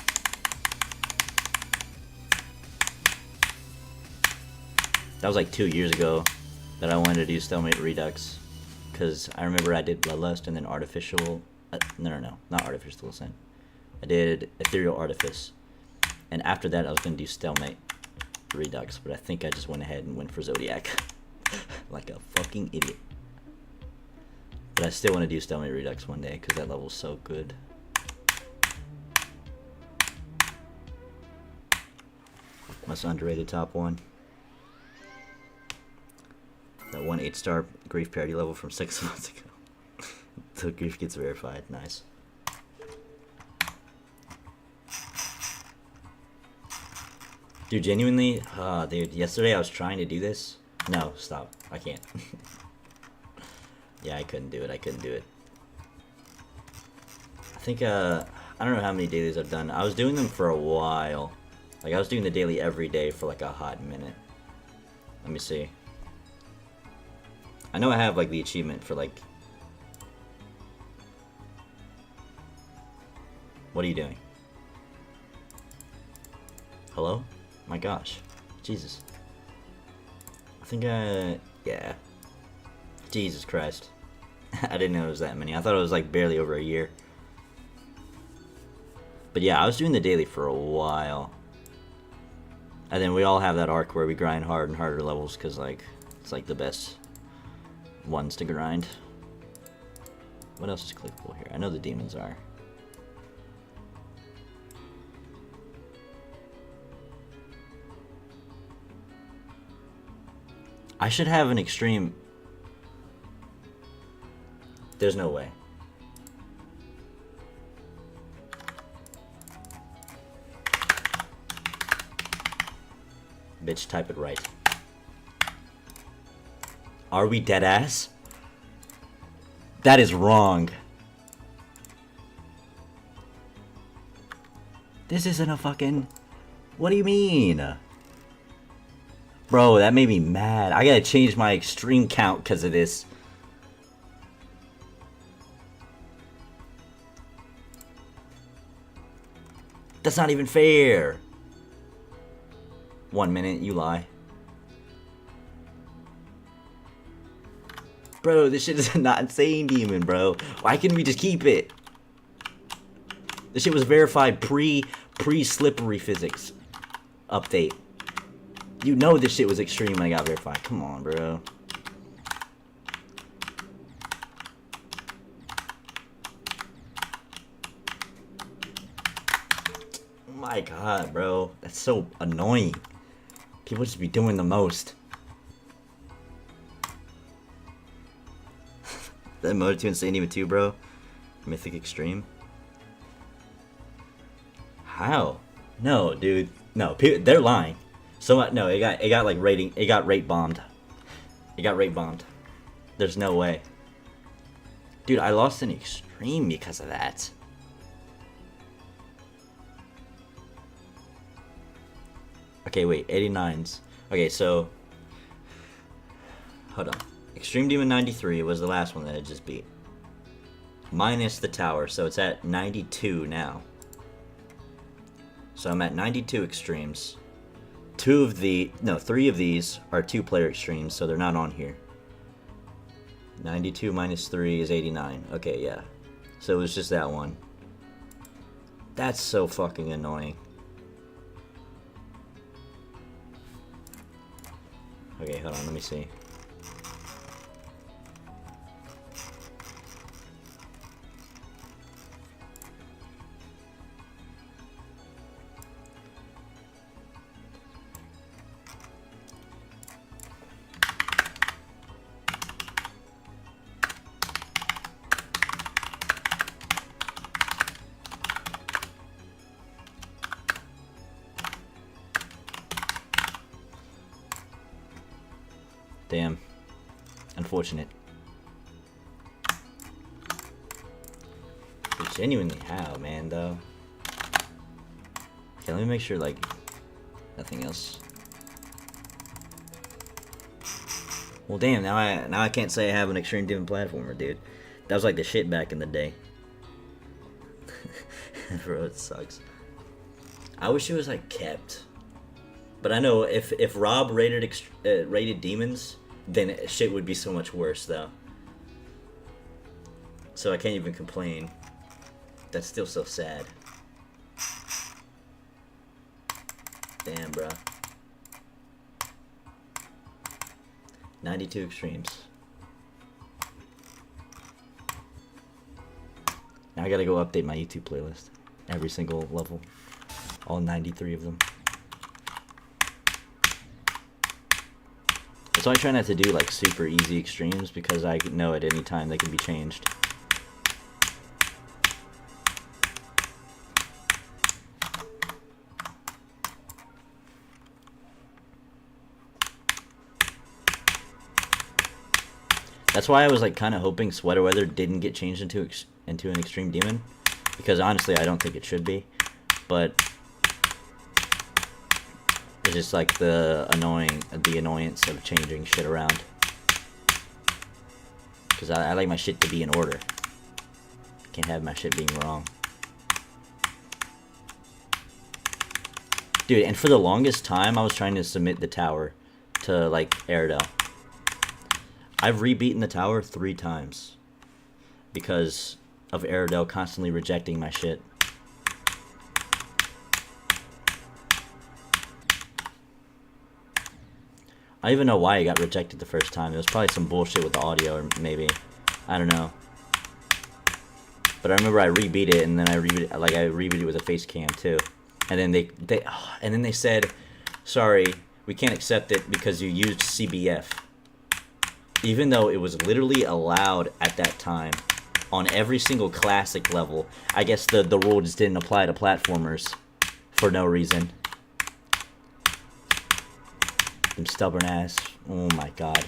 That was like 2 years ago that I wanted to do Stalemate Redux. Because I remember I did Bloodlust and then Artificial... no, not Artificial Ascent. I did Ethereal Artifice. And after that I was going to do Stalemate Redux. But I think I just went ahead and went for Zodiac. Like a fucking idiot. But I still want to do Stalemate Redux one day because that level's so good. Most underrated top one. That one 8-star grief parity level from 6 months ago. Until grief gets verified. Nice. Dude, genuinely, dude, yesterday I was trying to do this. No, stop. I can't. Yeah, I couldn't do it. I couldn't do it. I think, I don't know how many dailies I've done. I was doing them for a while. Like, I was doing the daily every day for like a hot minute. Let me see. I know I have like the achievement for like... What are you doing? Hello? My gosh. Jesus. I think yeah. Jesus Christ. I didn't know it was that many. I thought it was like barely over a year. But yeah, I was doing the daily for a while. And then we all have that arc where we grind hard and harder levels because like it's like the best ones to grind. What else is clickable here? I know the demons are. I should have an extreme... There's no way. Bitch, type it right. Are we dead ass? That is wrong. This isn't a fucking... What do you mean? Bro, that made me mad. I gotta change my extreme count because of this. That's not even fair. 1 minute, you lie. Bro, this shit is not insane demon, bro. Why can't we just keep it? This shit was verified pre-slippery physics update. You know this shit was extreme when I got verified. Come on, bro. My god, bro. That's so annoying. People just be doing the most. That mode 2 insane even 2, bro. Mythic Extreme. How? No, dude. No, they're lying. So no, it got like rating. It got rate bombed. It got rate bombed. There's no way. Dude, I lost an extreme because of that. Okay, wait, 89s. Okay, so hold on. Extreme Demon 93 was the last one that I just beat. Minus the tower, so it's at 92 now. So I'm at 92 extremes. 3 of these are 2-player extremes, so they're not on here. 92 minus 3 is 89. Okay, yeah. So it was just that one. That's so fucking annoying. Okay, hold on, let me see. Damn. Unfortunate. But genuinely how, man, though? Okay, let me make sure, like, nothing else. Well, damn, now I can't say I have an extreme demon platformer, dude. That was like the shit back in the day. Bro, it sucks. I wish it was like kept. But I know if Rob rated demons, then shit would be so much worse, though. So I can't even complain. That's still so sad. Damn, bro. 92 extremes. Now I gotta go update my YouTube playlist. Every single level. All 93 of them. So I try not to do like super easy extremes because I know at any time they can be changed. That's why I was like kind of hoping Sweater Weather didn't get changed into an extreme demon, because honestly I don't think it should be, but it's just like the annoyance of changing shit around, because I like my shit to be in order. Can't have my shit being wrong, dude. And for the longest time I was trying to submit the tower to like Aerodel. I've rebeaten the tower 3 times because of Aerodel constantly rejecting my shit. I don't even know why it got rejected the first time. It was probably some bullshit with the audio, or maybe. I don't know. But I remember I rebeat it, and then I rebeat it with a face cam too. And then they said, sorry, we can't accept it because you used CBF. Even though it was literally allowed at that time on every single classic level. I guess the rule just didn't apply to platformers for no reason. Them stubborn ass. Oh my god.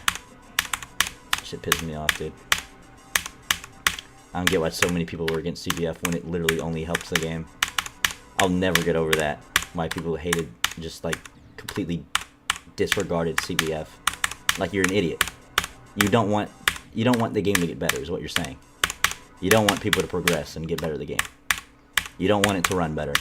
Shit pisses me off, dude. I don't get why so many people were against CBF when it literally only helps the game. I'll never get over that. Why people hated, just like completely disregarded CBF. Like you're an idiot. You don't want the game to get better, is what you're saying. You don't want people to progress and get better at the game. You don't want it to run better.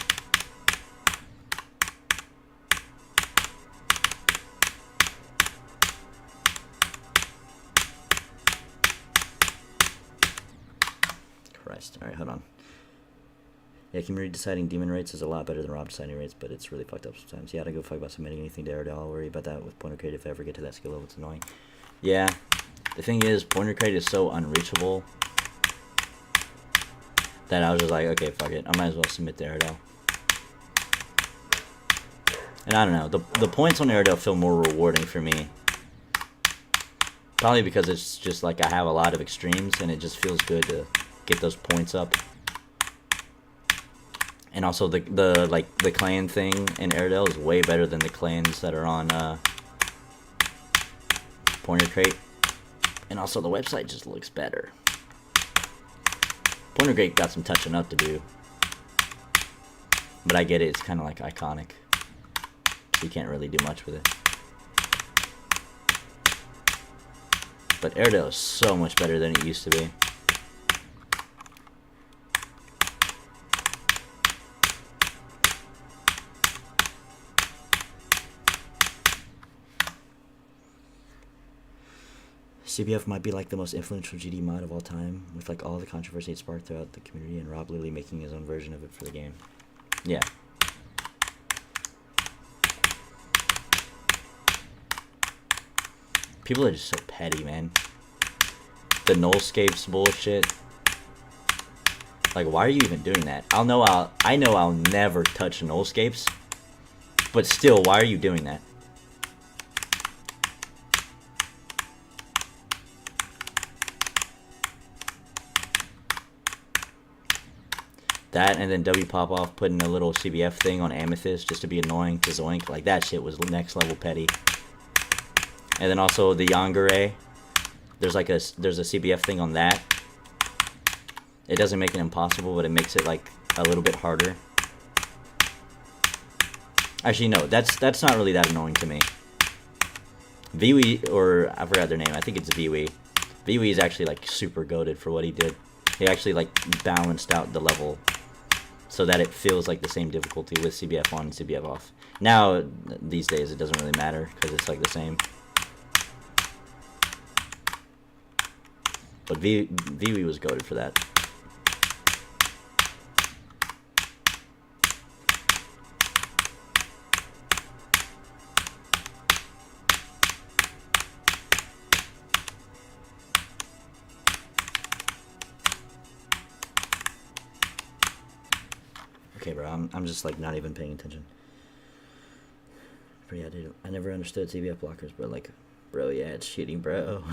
Christ. Alright, hold on. Yeah, community deciding demon rates is a lot better than Rob deciding rates, but it's really fucked up sometimes. Yeah, I don't give a fuck about submitting anything to Aerodel. I'll worry about that with Pointer Crate if I ever get to that skill level. It's annoying. Yeah. The thing is, Pointer Crate is so unreachable that I was just like, okay, fuck it. I might as well submit to Aerodel. And I don't know. The points on Aerodel feel more rewarding for me. Probably because it's just like I have a lot of extremes and it just feels good to get those points up. And also the clan thing in Aerodel is way better than the clans that are on Pointer Crate. And also the website just looks better. Pointer Crate got some touching up to do. But I get it, it's kind of like iconic. So you can't really do much with it. But Aerodel is so much better than it used to be. CBF might be like the most influential GD mod of all time, with like all the controversy it sparked throughout the community, and Rob literally making his own version of it for the game. Yeah. People are just so petty, man. The nullscapes bullshit. Like, why are you even doing that? I know I'll never touch nullscapes, but still, why are you doing that? That, and then W Popoff putting a little CBF thing on Amethyst just to be annoying to Zoink. Like, that shit was next level petty. And then also the Yangere. There's a CBF thing on that. It doesn't make it impossible, but it makes it like a little bit harder. Actually, no, that's not really that annoying to me. Viwi, or I forgot their name. I think it's Viwi. Viwi is actually like super goated for what he did. He actually like balanced out the level so that it feels like the same difficulty with CBF on and CBF off. Now, these days, it doesn't really matter because it's like the same. But Viwi was goated for that. Okay, bro, I'm just like not even paying attention. But yeah, dude, I never understood CBF blockers, but like, bro, yeah, it's cheating, bro.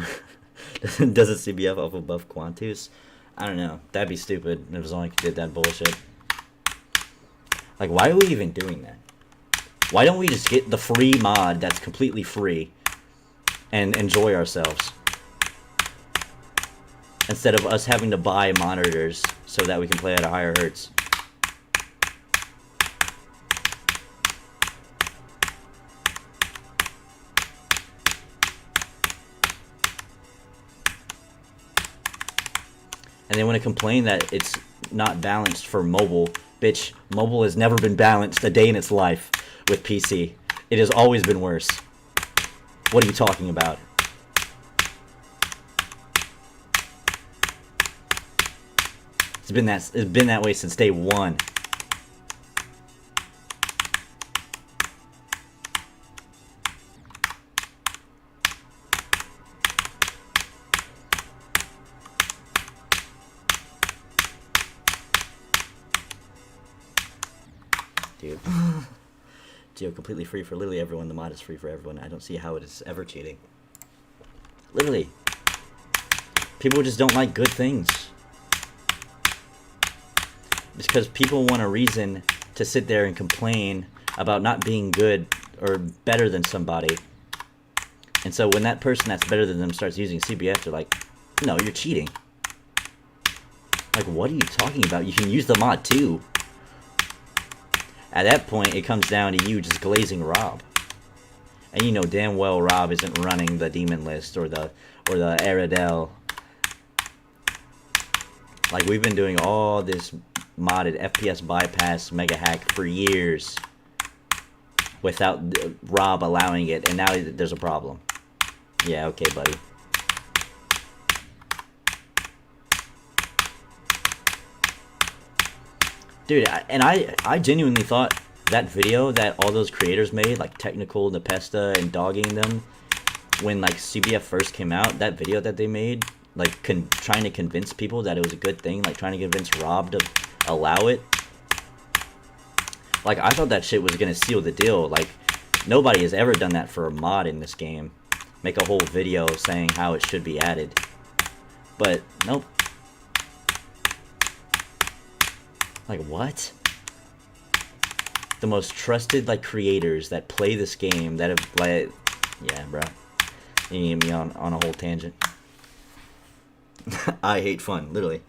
Does it CBF off of buff Quantus? I don't know. That'd be stupid if Zoink did that bullshit. Like, why are we even doing that? Why don't we just get the free mod that's completely free and enjoy ourselves? Instead of us having to buy monitors so that we can play at a higher hertz. And they want to complain that it's not balanced for mobile. Bitch, mobile has never been balanced a day in its life with PC. It has always been worse. What are you talking about? It's been that way since day one. Dude. Geo completely free for literally everyone. The mod is free for everyone. I don't see how it is ever cheating. Literally. People just don't like good things. It's because people want a reason to sit there and complain about not being good or better than somebody. And so when that person that's better than them starts using CBF, they're like, no, you're cheating. Like, what are you talking about? You can use the mod too. At that point, it comes down to you just glazing Rob. And you know damn well Rob isn't running the Demon List or the Aradel. Like, we've been doing all this modded FPS bypass mega hack for years without Rob allowing it, and now there's a problem. Yeah, okay, buddy. Dude, I genuinely thought that video that all those creators made, like Technical, Nepesta, and Dogging them, when like CBF first came out, that video that they made, like trying to convince people that it was a good thing, like trying to convince Rob to allow it. Like, I thought that shit was gonna seal the deal. Like, nobody has ever done that for a mod in this game. Make a whole video saying how it should be added. But, nope. Like, what? The most trusted, like, creators that play this game, that have, like... Yeah, bro. You need me on a whole tangent. I hate fun, literally.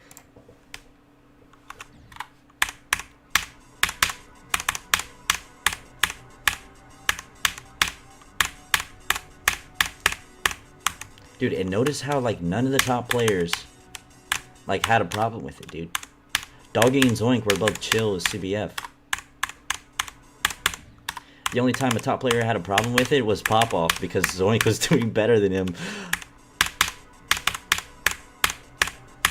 Dude, and notice how, like, none of the top players, like, had a problem with it, dude. Doggy and Zoink were both chill as CBF. The only time a top player had a problem with it was Popoff, because Zoink was doing better than him.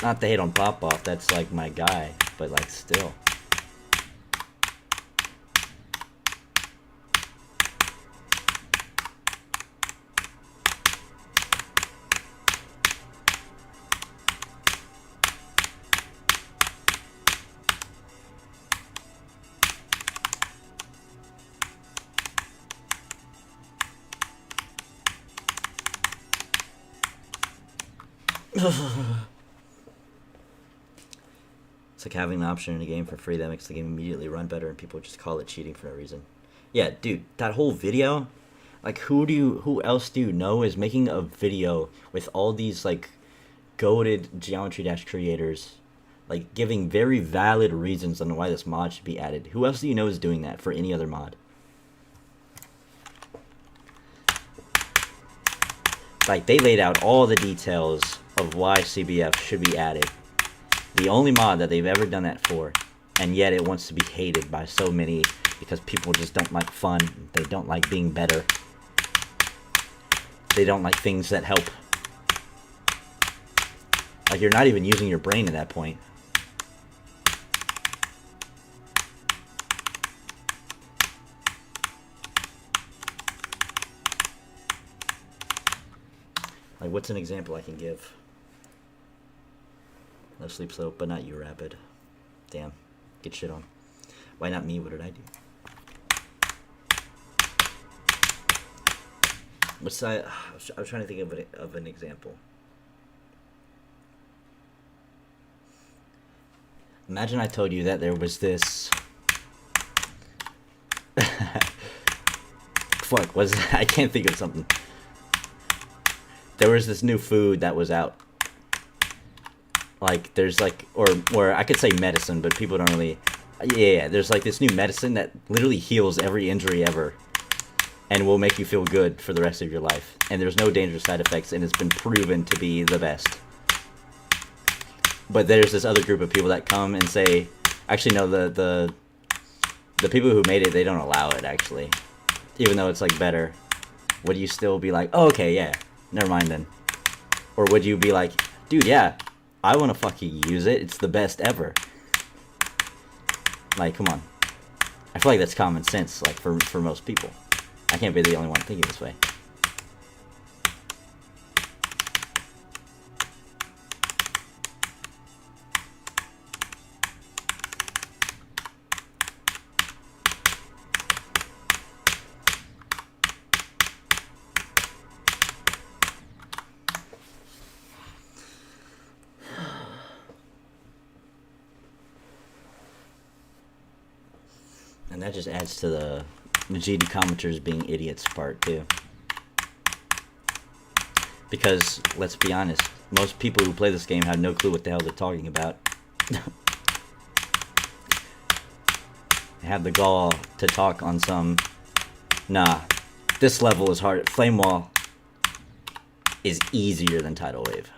Not to hate on Popoff, that's, like, my guy, but, like, still. It's like having an option in a game for free that makes the game immediately run better and people just call it cheating for no reason. Yeah, dude, that whole video, Like, who else do you know is making a video with all these, like, goated Geometry Dash creators, like, giving very valid reasons on why this mod should be added? Who else do you know is doing that for any other mod? Like, they laid out all the details of why CBF should be added. The only mod that they've ever done that for, and yet it wants to be hated by so many because people just don't like fun. They don't like being better. They don't like things that help. Like, you're not even using your brain at that point. Like, what's an example I can give? No sleep soap, but not you, Rapid. Damn. Get shit on. Why not me? What did I do? What's that? I was trying to think of an example. Imagine I told you that there was this... Fuck, what's that? I can't think of something. There was this new food that was out. Like, there's like... Or I could say medicine, but people don't really... Yeah, there's like this new medicine that literally heals every injury ever. And will make you feel good for the rest of your life. And there's no dangerous side effects, and it's been proven to be the best. But there's this other group of people that come and say... Actually, no, the people who made it, they don't allow it, actually. Even though it's, like, better. Would you still be like, oh, okay, yeah, never mind then? Or would you be like, dude, yeah, I want to fucking use it. It's the best ever. Like, come on. I feel like that's common sense, like, for most people. I can't be the only one thinking this way. And that just adds to the GD commenters being idiots part, too. Because, let's be honest, most people who play this game have no clue what the hell they're talking about. They have the gall to talk on some, nah, this level is hard. Flame Wall is easier than Tidal Wave.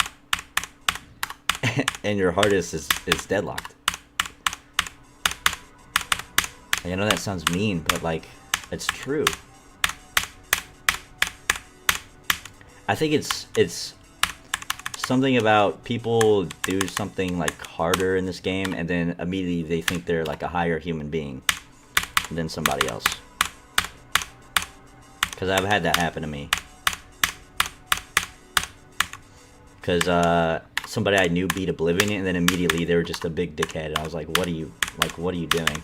And your hardest is deadlocked. Like, I know that sounds mean, but, like, it's true. I think it's something about people do something, like, harder in this game, and then immediately they think they're, like, a higher human being than somebody else. Because I've had that happen to me. Because, somebody I knew beat Oblivion, and then immediately they were just a big dickhead, and I was like, what are you doing?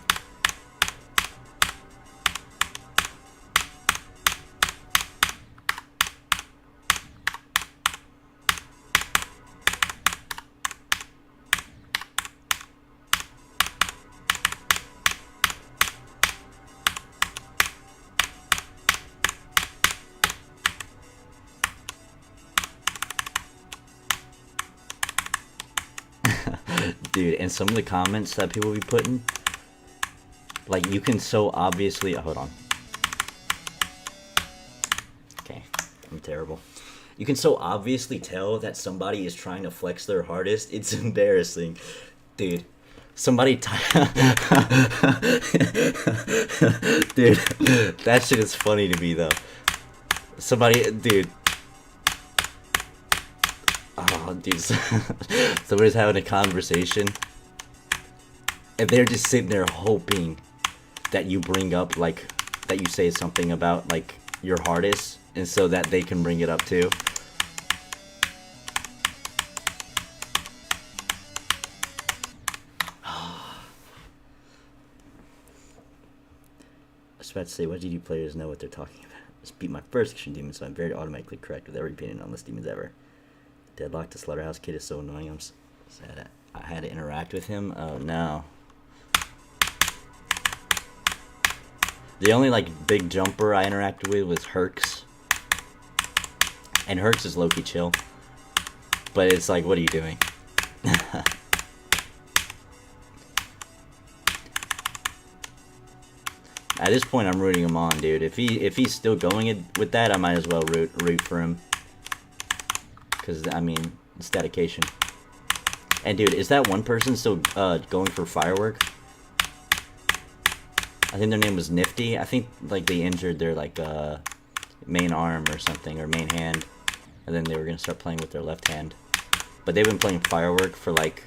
Dude, and some of the comments that people be putting, like, you can so obviously... hold on. Okay, I'm terrible. You can so obviously tell that somebody is trying to flex their hardest. It's embarrassing. Dude, somebody... Dude, that shit is funny to me, though. Somebody... Dude... Oh, dude, somebody's having a conversation, and they're just sitting there hoping that you bring up, like, that you say something about, like, your hardest, and so that they can bring it up too. I was about to say, what GD players know what they're talking about? Just beat my first Extreme Demon, so I'm very automatically correct with every opinion on this demons ever. Deadlock, the Slaughterhouse Kid is so annoying. I'm sad I had to interact with him. Oh no. The only like big jumper I interacted with was Herx. And Herx is low-key chill. But it's like, what are you doing? At this point, I'm rooting him on, dude. If he's still going with that, I might as well root for him. Because, I mean, it's dedication. And, dude, is that one person still going for Firework? I think their name was Nifty. I think, like, they injured their, like, main arm or something, or main hand. And then they were going to start playing with their left hand. But they've been playing Firework for, like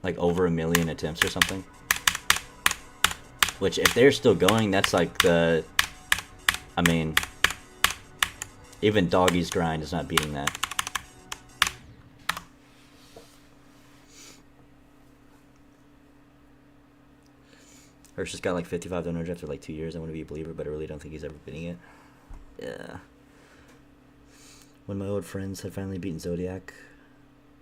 over 1 million attempts or something. Which, if they're still going, that's like the... I mean... Even Doggy's Grind is not beating that. Hirsch just got like 55 donuts after like 2 years. I want to be a believer, but I really don't think he's ever beating it. Yeah. When my old friends had finally beaten Zodiac,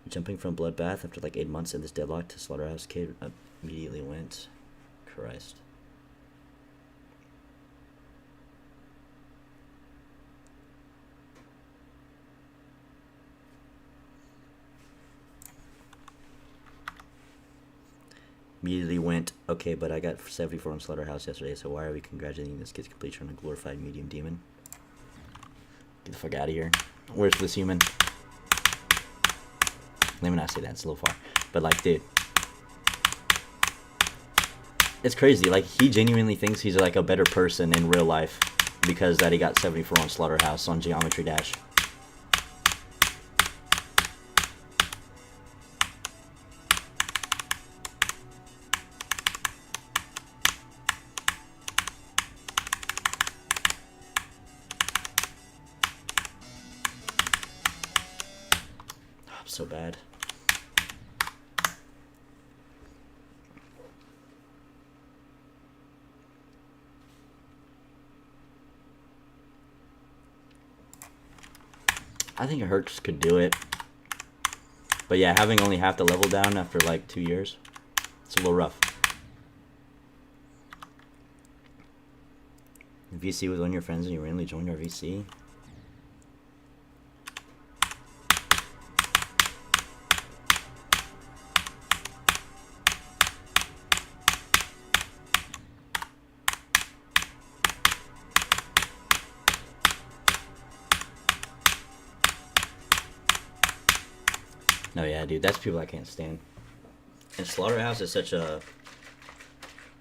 jumping from Bloodbath after like 8 months in this deadlock to Slaughterhouse Kid immediately went. Christ. Immediately went, okay, but I got 74 on Slaughterhouse yesterday, so why are we congratulating this kid's completion on a glorified medium demon? Get the fuck out of here. Where's this human? Let me not say that, it's a little far. But, like, dude. It's crazy. Like, he genuinely thinks he's, like, a better person in real life because that he got 74 on Slaughterhouse on Geometry Dash. So bad. I think Herx could do it. But yeah, having only half the level down after like 2 years, it's a little rough. VC with one of your friends and you randomly joined our VC. No, yeah, dude, that's people I can't stand. And Slaughterhouse is such a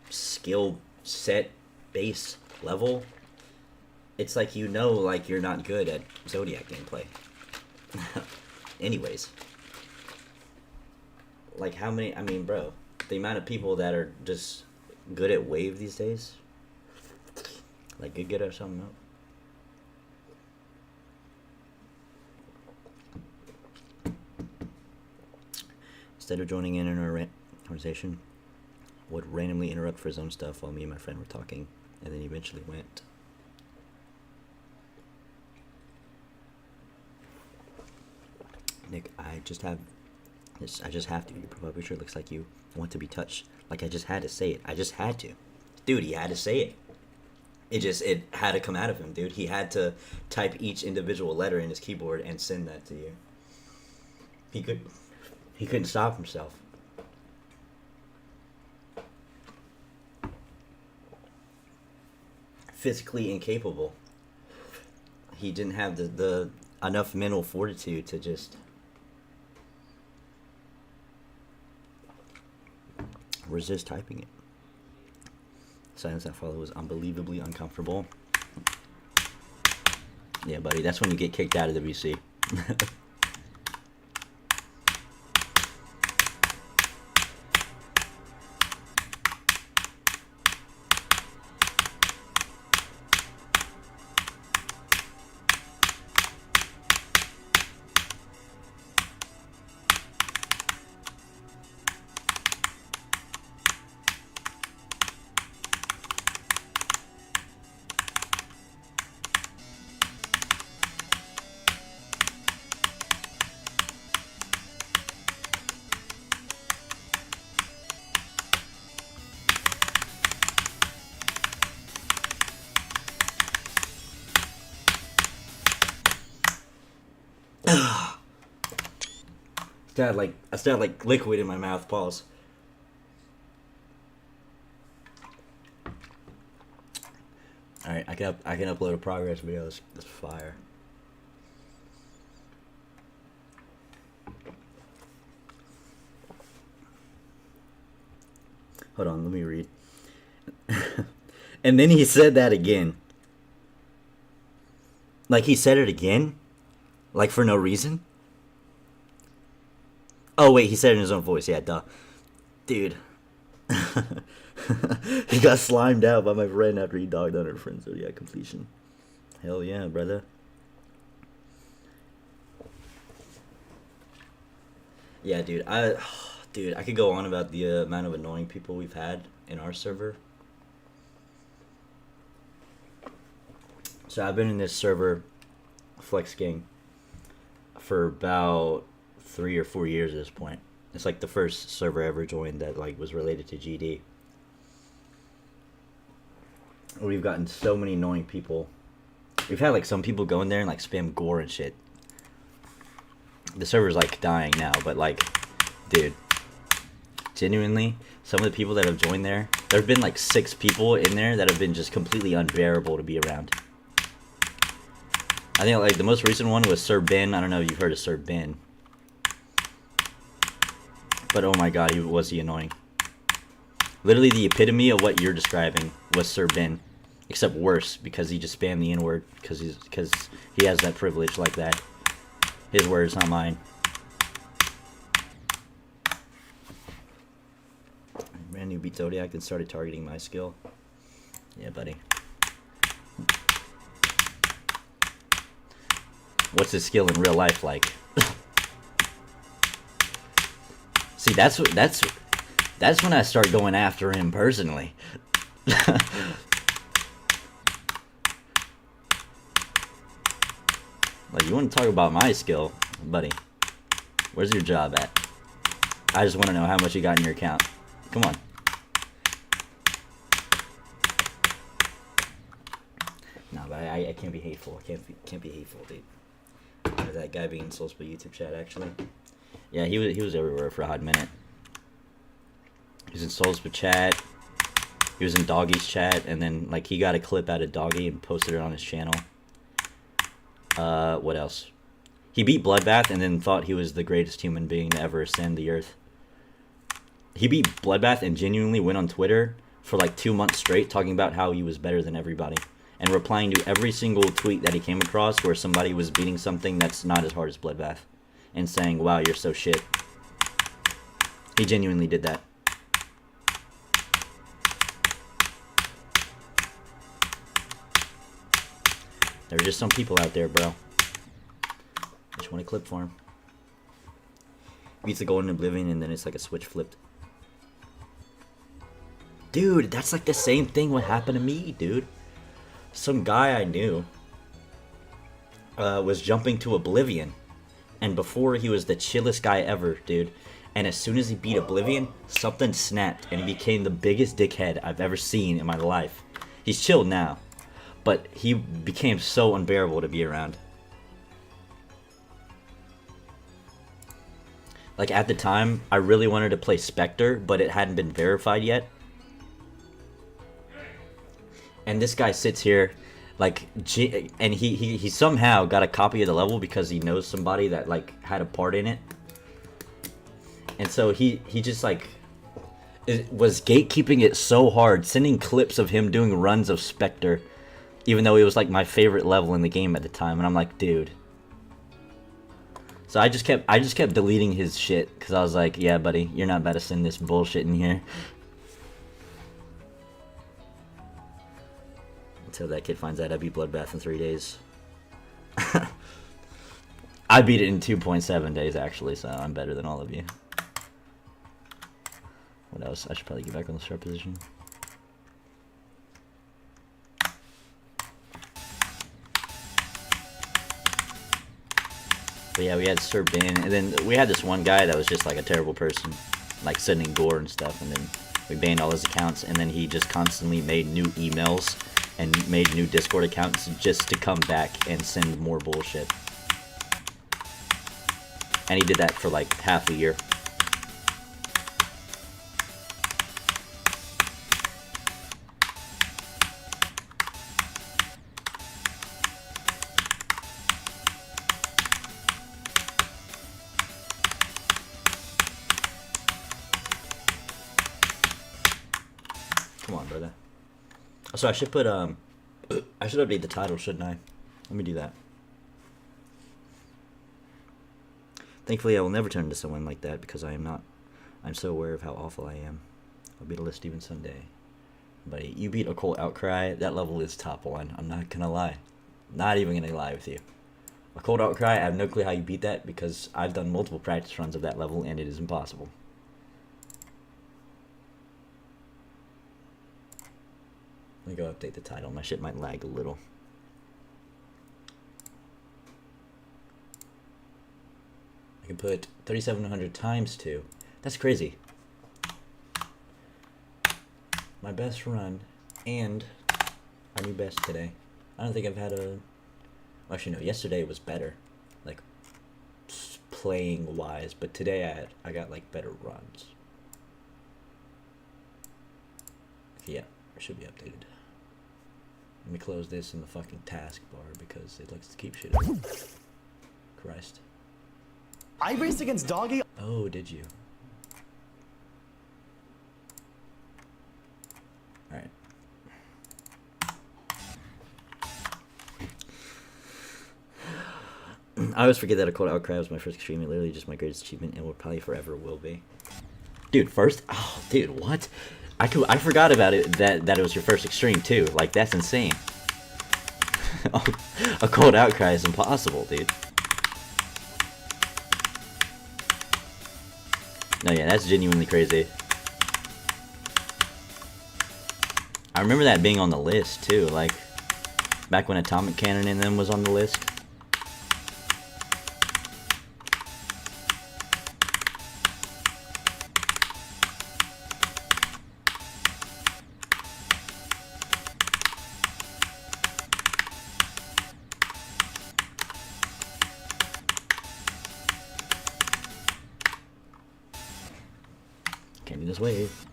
skill set base level. It's like, you know, like you're not good at Zodiac gameplay. Anyways. Like how many, I mean, bro, the amount of people that are just good at Wave these days. Like, good at something else. Instead of joining in our conversation, would randomly interrupt for his own stuff while me and my friend were talking, and then eventually went. Nick, I just have to. Your profile picture looks like you want to be touched. Like, I just had to say it. I just had to. Dude, he had to say it. It had to come out of him, dude. He had to type each individual letter in his keyboard and send that to you. He couldn't stop himself. Physically incapable. He didn't have the enough mental fortitude to just resist typing it. Silence that follow was unbelievably uncomfortable. Yeah, buddy, that's when you get kicked out of the VC. I still had like liquid in my mouth. Pause. All right, I can upload a progress video. That's fire. Hold on, let me read. And then he said that again. Like he said it again, like for no reason. Oh wait, he said it in his own voice. Yeah, duh. Dude. He got slimed out by my friend after he dogged on her friend Zodiac completion. Hell yeah, brother. Yeah, dude. I could go on about the amount of annoying people we've had in our server. So I've been in this server, Flex Gang, for about 3 or 4 years at this point. It's like the first server I ever joined that like was related to GD. We've gotten so many annoying people. We've had like some people go in there and like spam gore and shit. The server's like dying now, but like, dude, genuinely, some of the people that have joined there have been like 6 people in there that have been just completely unbearable to be around. I think like the most recent one was Sir Ben. I don't know if you've heard of Sir Ben. But oh my god, was he annoying. Literally the epitome of what you're describing was Sir Ben. Except worse, because he just spammed the N-word, because he has that privilege like that. His words, not mine. Brand new beat Zodiac and started targeting my skill. Yeah, buddy. What's his skill in real life like? See, that's when I start going after him personally. Like, you want to talk about my skill, buddy? Where's your job at? I just want to know how much you got in your account. Come on. No, but I can't be hateful. I can't be hateful, dude. That guy being insulted by YouTube chat, actually. Yeah, he was everywhere for a hot minute. He was in Soulspa chat. He was in Doggy's chat, and then like he got a clip out of Doggy and posted it on his channel. What else? He beat Bloodbath and then thought he was the greatest human being to ever ascend the earth. He beat Bloodbath and genuinely went on Twitter for like 2 months straight talking about how he was better than everybody. And replying to every single tweet that he came across where somebody was beating something that's not as hard as Bloodbath. And saying, wow, you're so shit. He genuinely did that. There are just some people out there, bro. I just want a clip for him. Beats the Golden Oblivion and then it's like a switch flipped. Dude, that's like the same thing what happened to me, dude. Some guy I knew was jumping to Oblivion. And before he was the chillest guy ever, dude. And as soon as he beat Oblivion, something snapped and he became the biggest dickhead I've ever seen in my life. He's chilled now. But he became so unbearable to be around. Like at the time, I really wanted to play Spectre, but it hadn't been verified yet. And this guy sits here, like, and he somehow got a copy of the level because he knows somebody that like had a part in it. And so he just like was gatekeeping it so hard, sending clips of him doing runs of Spectre. Even though it was like my favorite level in the game at the time, and I'm like, dude. So I just kept deleting his shit because I was like, yeah, buddy, you're not about to send this bullshit in here. Until that kid finds out I beat Bloodbath in 3 days. I beat it in 2.7 days actually, so I'm better than all of you. What else? I should probably get back on the start position. But yeah, we had Sir Ben, and then we had this one guy that was just like a terrible person, like sending gore and stuff, and then we banned all his accounts, and then he just constantly made new emails and made new Discord accounts just to come back and send more bullshit. And he did that for like half a year. Come on, brother. So I should put I should update the title, shouldn't I? Let me do that. Thankfully, I will never turn into someone like that because I am not. I'm so aware of how awful I am. I'll beat a list even someday. Buddy, you beat Occult Outcry. That level is top 1. I'm not gonna lie. Not even gonna lie with you. Occult Outcry, I have no clue how you beat that because I've done multiple practice runs of that level and it is impossible. Let me go update the title. My shit might lag a little. I can put 3,700 times 2. That's crazy. My best run and our new best today. I don't think I've had a... Actually, no. Yesterday was better. Like, playing wise. But today I got, like, better runs. Yeah, it should be updated. Let me close this in the fucking taskbar because it likes to keep shit up. Christ. I raced against Doggy. Oh, did you? Alright. I always forget that Occult Outcry was my first extreme. It literally just my greatest achievement and will probably forever will be. Dude, first? Oh, dude, what? I forgot about it, that it was your first extreme, too. Like, that's insane. Occult Outcry is impossible, dude. No, yeah, that's genuinely crazy. I remember that being on the list, too. Like, back when Atomic Cannon and them was on the list. Can't do this wave.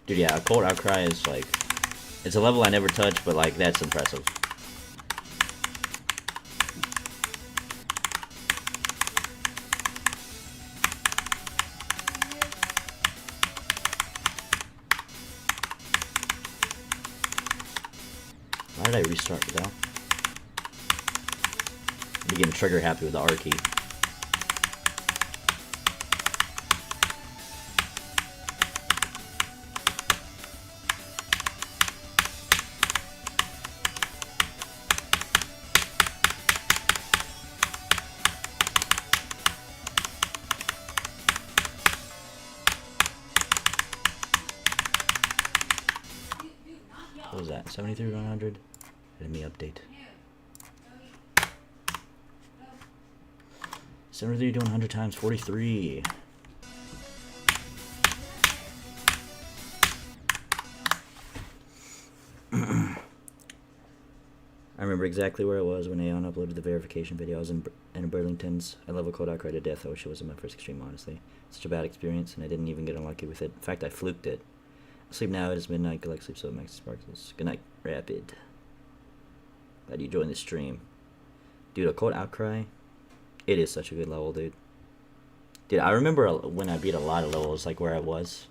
Dude, yeah, Occult Outcry is like... It's a level I never touched, but like, that's impressive. Why did I restart though? I'm getting trigger happy with the R key. What was that? 73 to 100? Let me update. 73 to 100 times 43. I remember exactly where I was when Aeon uploaded the verification video. I was in Burlington's. I love Occult Outcry to death. I wish it wasn't my first extreme, honestly. Such a bad experience, and I didn't even get unlucky with it. In fact, I fluked it. Sleep now, it is midnight. Good luck, sleep so, Max Sparkles. Good night, Rapid. Glad you joined the stream. Dude, Occult Outcry, it is such a good level, dude. Dude, I remember when I beat a lot of levels, like where I was.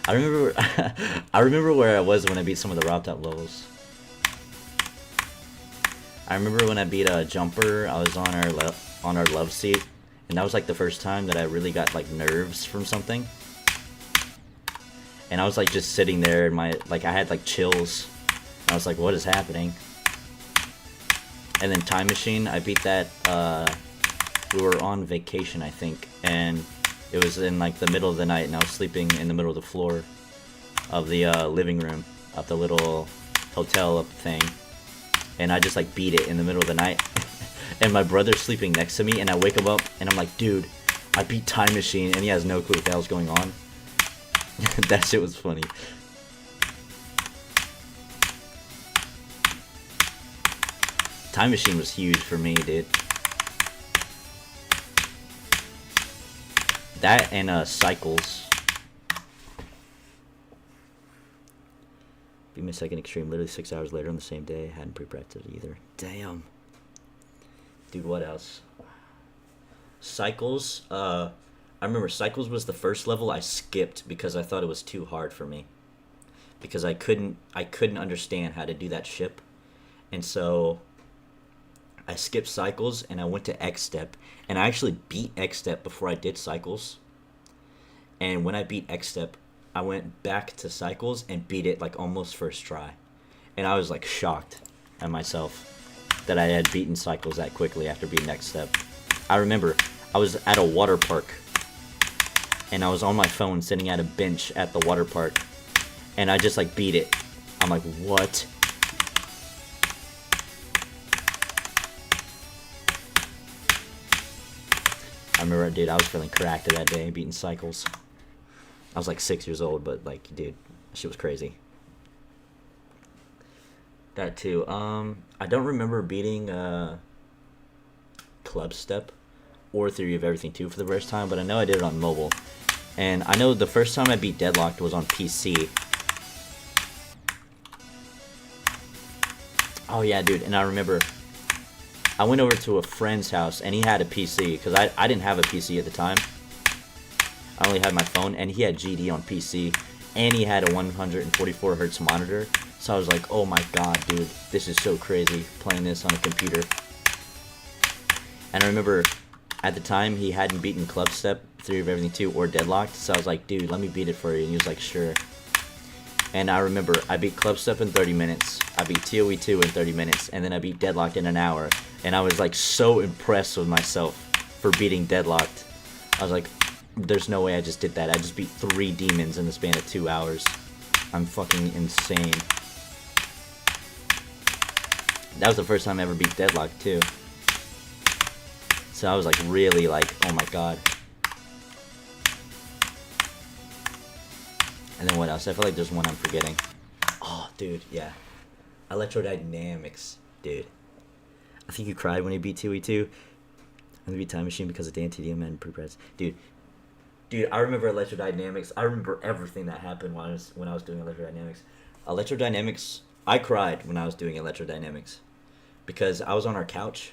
I remember I remember where I was when I beat some of the Robbed Out levels. I remember when I beat a Jumper, I was on our love seat, and that was like the first time that I really got like nerves from something. And I was like just sitting there and I had like chills. And I was like, what is happening? And then Time Machine, I beat that, we were on vacation, I think, and it was in like the middle of the night, and I was sleeping in the middle of the floor of the living room of the little hotel thing, and I just like beat it in the middle of the night. And my brother's sleeping next to me, and I wake him up, and I'm like, dude, I beat Time Machine, and he has no clue what the hell's going on. That shit was funny. Time Machine was huge for me, dude. That and Cycles. Beat my second extreme literally 6 hours later on the same day. Hadn't pre-prepped it either. Damn. Dude, what else? Cycles. I remember Cycles was the first level I skipped because I thought it was too hard for me. Because I couldn't understand how to do that ship. And so I skipped Cycles and I went to X-Step. And I actually beat X-Step before I did Cycles. And when I beat X-Step, I went back to Cycles and beat it like almost first try. And I was like shocked at myself that I had beaten Cycles that quickly after beating X-Step. I remember I was at a water park and I was on my phone sitting at a bench at the water park and I just like beat it. I'm like, what? I remember, dude, I was feeling cracked that day beating Cycles. I was like 6 years old, but like, dude, shit was crazy. That too. I don't remember beating Club Step or Theory of Everything 2 for the first time, but I know I did it on mobile. And I know the first time I beat Deadlocked was on PC. Oh yeah, dude, and I remember I went over to a friend's house and he had a PC, because I didn't have a PC at the time. I only had my phone, and he had GD on PC, and he had a 144 hertz monitor. So I was like, oh my god, dude, this is so crazy, playing this on a computer. And I remember, at the time, he hadn't beaten Club Step, Theory of Everything 2, or Deadlocked, so I was like, dude, let me beat it for you, and he was like, sure. And I remember, I beat Club Step in 30 minutes, I beat ToE 2 in 30 minutes, and then I beat Deadlocked in an hour. And I was like, so impressed with myself for beating Deadlocked. I was like, there's no way I just did that. I just beat 3 demons in the span of 2 hours. I'm fucking insane. That was the first time I ever beat Deadlock too. So I was like really like, oh my god. And then what else? I feel like there's one I'm forgetting. Oh, dude, yeah. Electrodynamics, dude. I think you cried when you beat 2E2. And you beat Time Machine because of Dan TDM and pre-press. Dude, I remember Electrodynamics. I remember everything that happened when I was doing Electrodynamics. Electrodynamics, I cried when I was doing Electrodynamics. Because I was on our couch,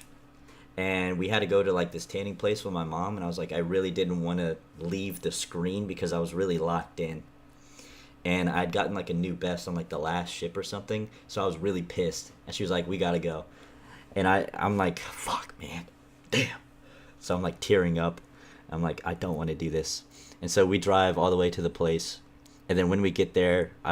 and we had to go to like this tanning place with my mom, and I was like, I really didn't want to leave the screen because I was really locked in. And I'd gotten like a new best on like the last ship or something, so I was really pissed. And she was like, we gotta go. And I'm like, fuck, man, damn. So I'm like tearing up. I'm like, I don't want to do this. And so we drive all the way to the place. And then when we get there, me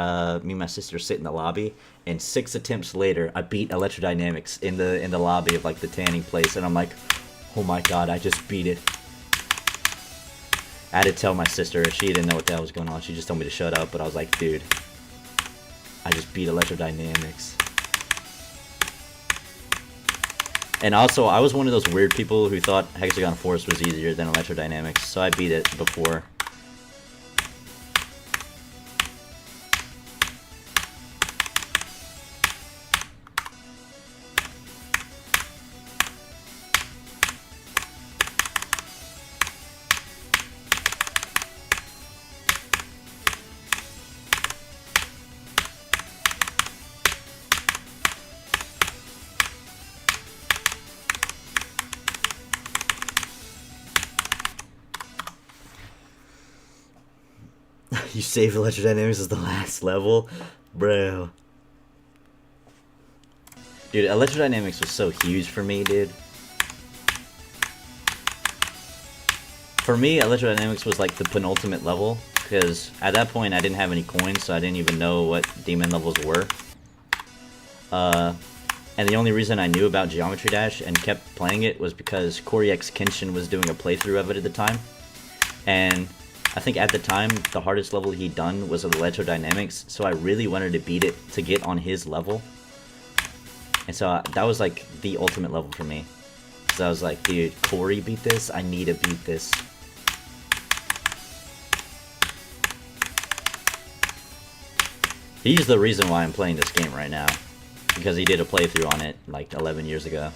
and my sister sit in the lobby. And 6 attempts later, I beat Electrodynamics in the lobby of like the tanning place. And I'm like, oh my god, I just beat it. I had to tell my sister. She didn't know what the hell was going on. She just told me to shut up. But I was like, dude, I just beat Electrodynamics. And also, I was one of those weird people who thought Hexagon Force was easier than Electrodynamics, so I beat it before. You saved Electrodynamics as the last level? Bro. Dude, Electrodynamics was so huge for me, dude. For me, Electrodynamics was like the penultimate level, because at that point I didn't have any coins, so I didn't even know what demon levels were. And the only reason I knew about Geometry Dash and kept playing it was because Corey X Kenshin was doing a playthrough of it at the time. And I think at the time, the hardest level he'd done was Electrodynamics, so I really wanted to beat it to get on his level. And so that was like the ultimate level for me. Because I was like, dude, Corey beat this? I need to beat this. He's the reason why I'm playing this game right now. Because he did a playthrough on it like 11 years ago.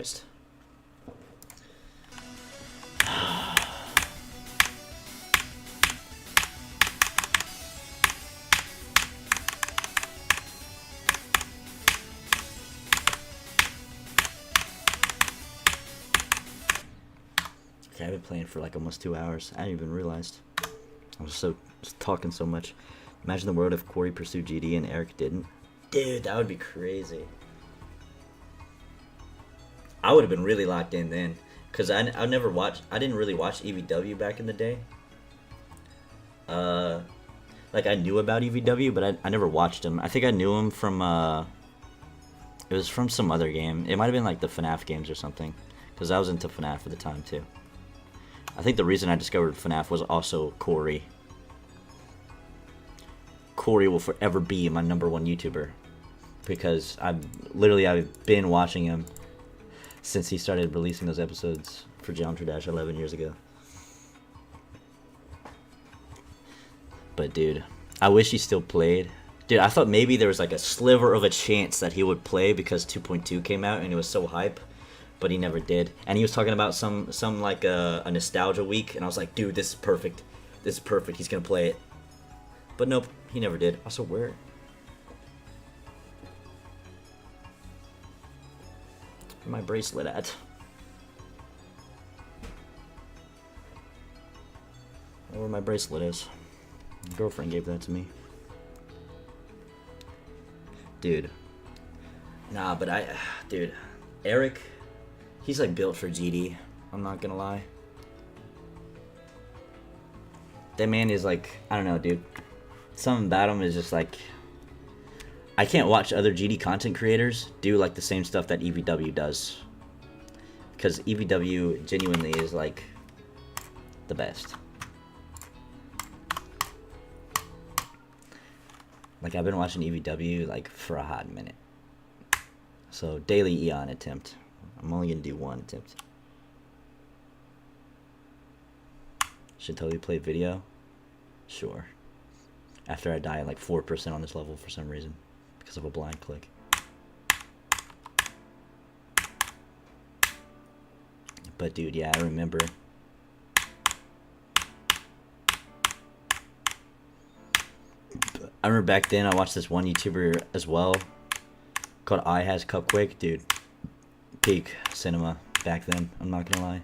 Christ. Okay, I've been playing for like almost 2 hours. I didn't even realized. I was talking so much. Imagine the world if Corey pursued GD and Eric didn't. Dude, that would be crazy. I would have been really locked in then, cause I didn't really watch EVW back in the day. Like I knew about EVW, but I never watched him. I think I knew him from it was from some other game. It might have been like the FNAF games or something, cause I was into FNAF at the time too. I think the reason I discovered FNAF was also Corey. Corey will forever be my #1 YouTuber, because I've been watching him since he started releasing those episodes for Geometry Dash 11 years ago. But dude, I wish he still played. Dude, I thought maybe there was like a sliver of a chance that he would play because 2.2 came out and it was so hype, but he never did. And he was talking about some like a nostalgia week, and I was like, dude, this is perfect. This is perfect. He's gonna play it. But nope, he never did. Also, where's my bracelet at? I don't know where my bracelet is. My girlfriend gave that to me. Dude. Nah, but dude, Eric, he's like built for GD. I'm not gonna lie. That man is like, I don't know, dude. Something about him is just like, I can't watch other GD content creators do like the same stuff that EVW does, because EVW genuinely is like the best. Like I've been watching EVW like for a hot minute. So daily Eon attempt. I'm only gonna do one attempt. Should totally play video. Sure. After I die like 4% on this level for some reason, because of a blind click. But dude, yeah, I remember. I remember back then I watched this one YouTuber as well called I Has Cupquake. Dude, peak cinema back then, I'm not gonna lie.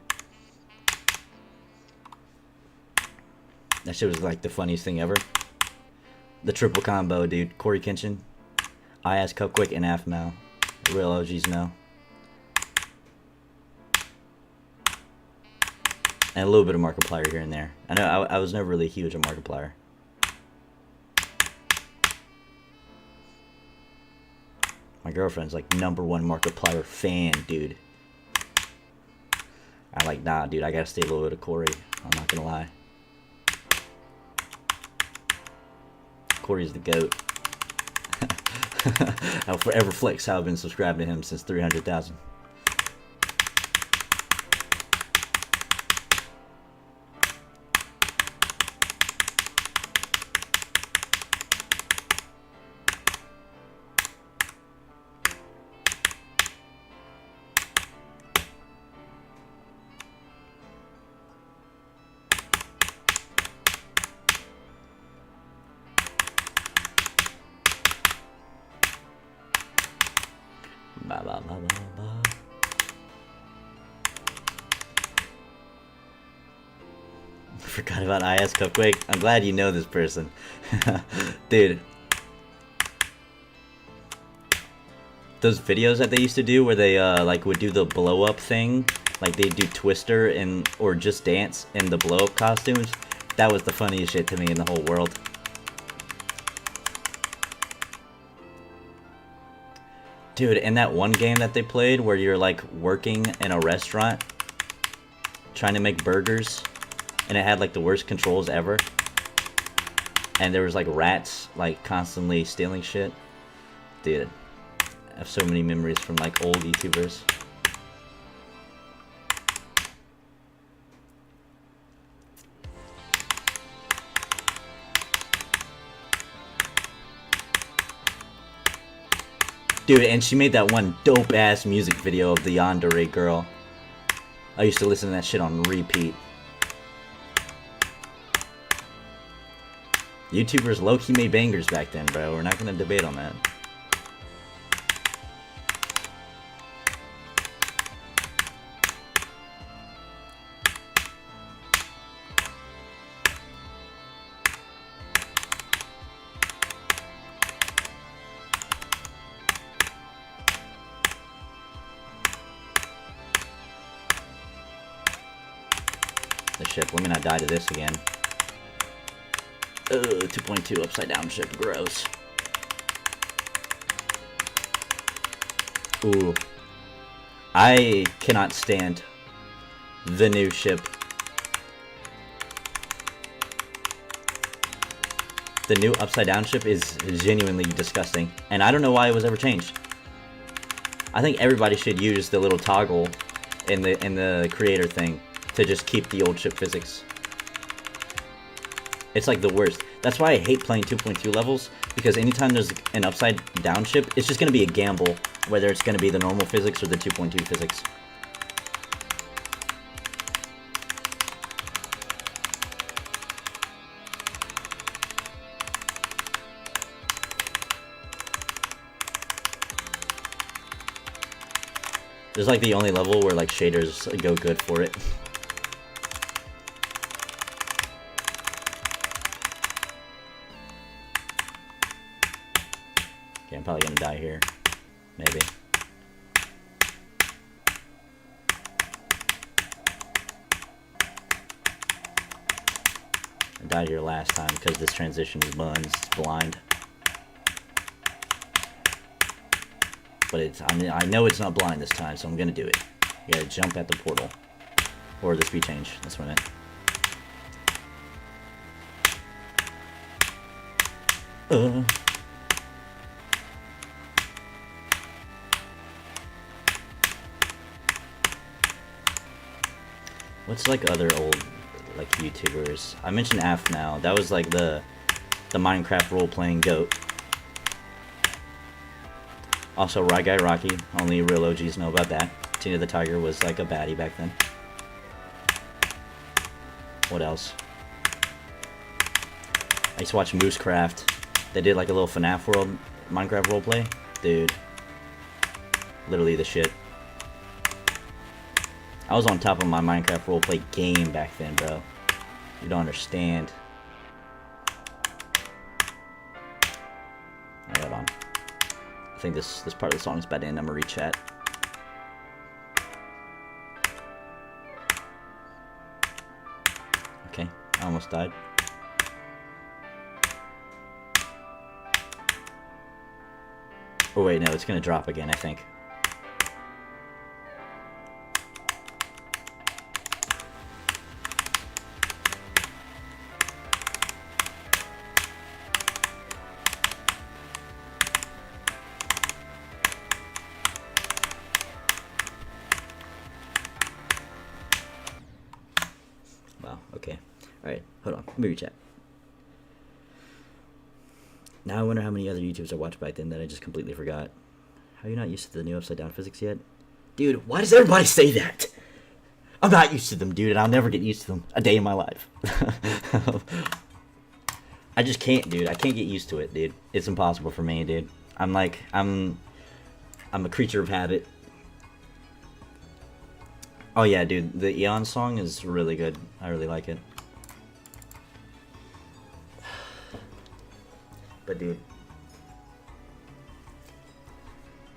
That shit was like the funniest thing ever. The triple combo, dude. Corey Kenshin, I Has Cupquake, and AFMAL. Real OGs know. And a little bit of Markiplier here and there. I know I was never really huge on Markiplier. My girlfriend's like #1 Markiplier fan, dude. I'm like, nah, dude, I gotta stay loyal to Corey. I'm not gonna lie. Corey's the GOAT. I'll forever flex how I've been subscribed to him since 300,000. Ba, ba, ba, ba, ba. Forgot about IS Cupquake. I'm glad you know this person. Dude. Those videos that they used to do where they like would do the blow up thing, like they do Twister and or Just Dance in the blow up costumes, that was the funniest shit to me in the whole world. Dude, in that one game that they played where you're like working in a restaurant trying to make burgers, and it had like the worst controls ever, and there was like rats like constantly stealing shit. Dude, I have so many memories from like old YouTubers. Dude, and she made that one dope-ass music video of the Yandere girl. I used to listen to that shit on repeat. YouTubers low-key made bangers back then, bro. We're not gonna debate on that. The ship. Let me not die to this again. Ugh, 2.2 upside down ship. Gross. Ooh. I cannot stand the new ship. The new upside down ship is genuinely disgusting. And I don't know why it was ever changed. I think everybody should use the little toggle in the creator thing to just keep the old ship physics. It's like the worst. That's why I hate playing 2.2 levels, because anytime there's an upside down ship, it's just going to be a gamble whether it's going to be the normal physics or the 2.2 physics. There's like the only level where like shaders go good for it. Okay, I'm probably gonna die here. Maybe. I died here last time because this transition is buns, it's blind. But it's, I mean, I know it's not blind this time, so I'm gonna do it. You gotta jump at the portal. Or the speed change, that's what I meant. What's like other old like YouTubers? I mentioned Af now. That was like the Minecraft role-playing goat. Also, Rye Guy Rocky. Only real OGs know about that. Tina the Tiger was like a baddie back then. What else? I used to watch Moosecraft. They did like a little FNAF World Minecraft roleplay. Dude. Literally the shit. I was on top of my Minecraft roleplay game back then, bro. You don't understand. Alright, hold on. I think this part of the song is about to end. I'm gonna re-chat. Okay, I almost died. Oh wait, no, it's gonna drop again, I think. Wow, okay. Alright, hold on. Let me rechat. Now I wonder how many other YouTubers I watched back then that I just completely forgot. How are you not used to the new upside down physics yet? Dude, why does everybody say that? I'm not used to them, dude, and I'll never get used to them a day in my life. I just can't, dude. I can't get used to it, dude. It's impossible for me, dude. I'm a creature of habit. Oh yeah, dude, the Eon song is really good. I really like it. But dude.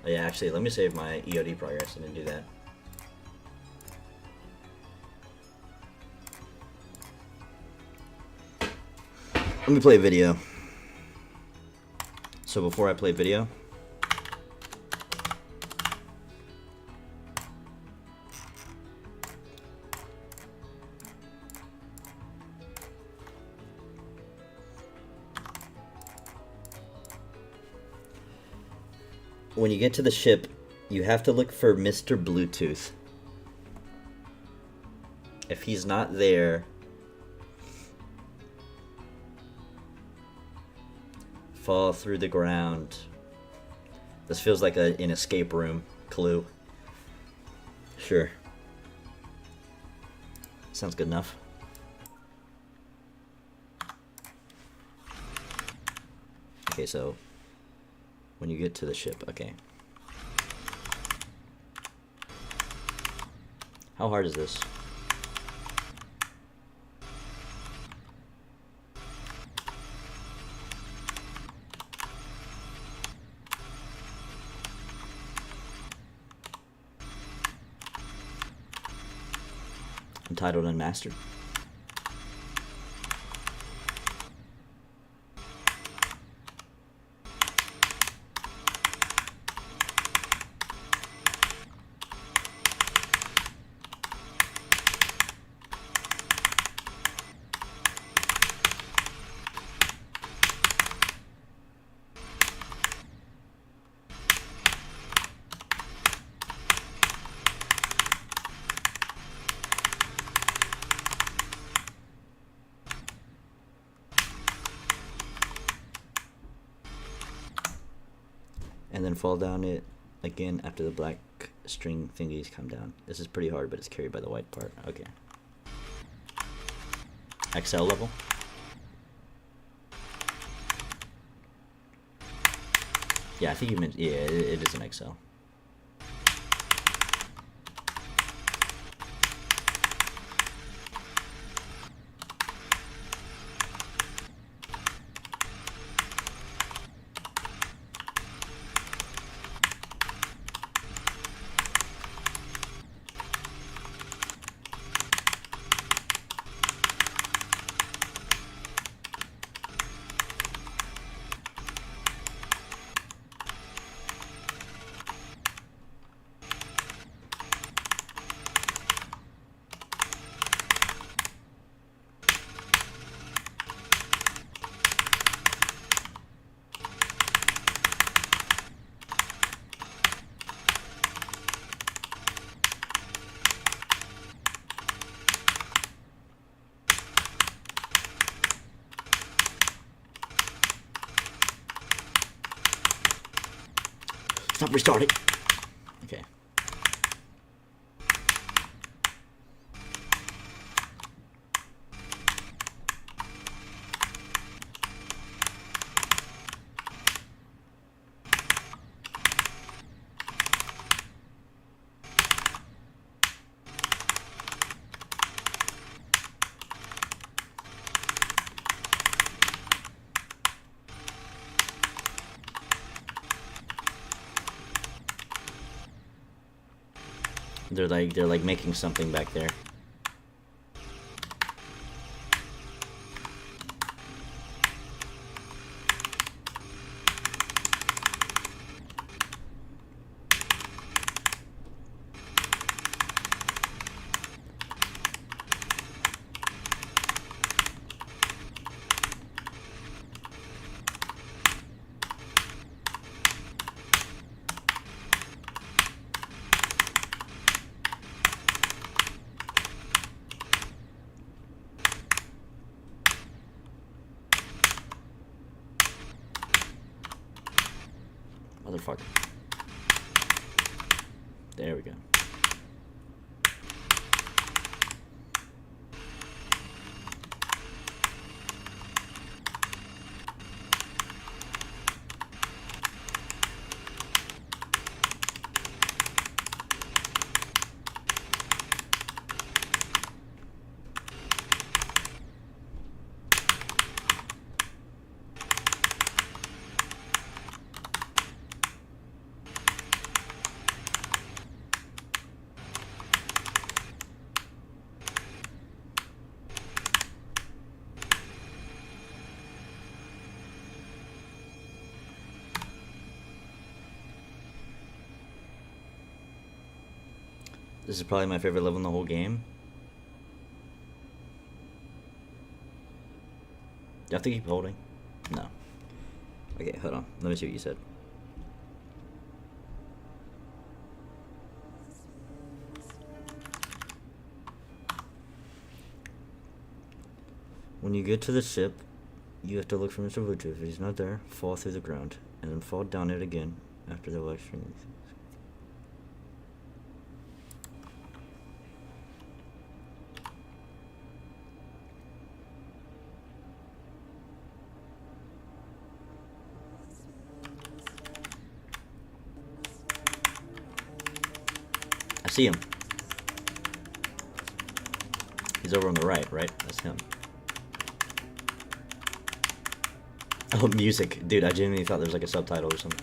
Oh yeah, actually, let me save my EOD progress. I didn't do that. Let me play a video. So before I play video, when you get to the ship, you have to look for Mr. Bluetooth. If he's not there, fall through the ground. This feels like an escape room clue. Sure. Sounds good enough. Okay, so when you get to the ship, okay. How hard is this? Entitled and mastered. And then fall down it again after the black string thingies come down. This is pretty hard, but it's carried by the white part. Okay. XL level. Yeah, I think you meant, yeah, it is an XL. Stop restarting. Okay. They're like making something back there. Motherfucker. There we go. This is probably my favorite level in the whole game. Do I have to keep holding? No. Okay, hold on. Let me see what you said. When you get to the ship, you have to look for Mr. Wuddup. If he's not there, fall through the ground, and then fall down it again after the election. I see him. He's over on the right, right? That's him. Oh, music. Dude, I genuinely thought there was like a subtitle or something.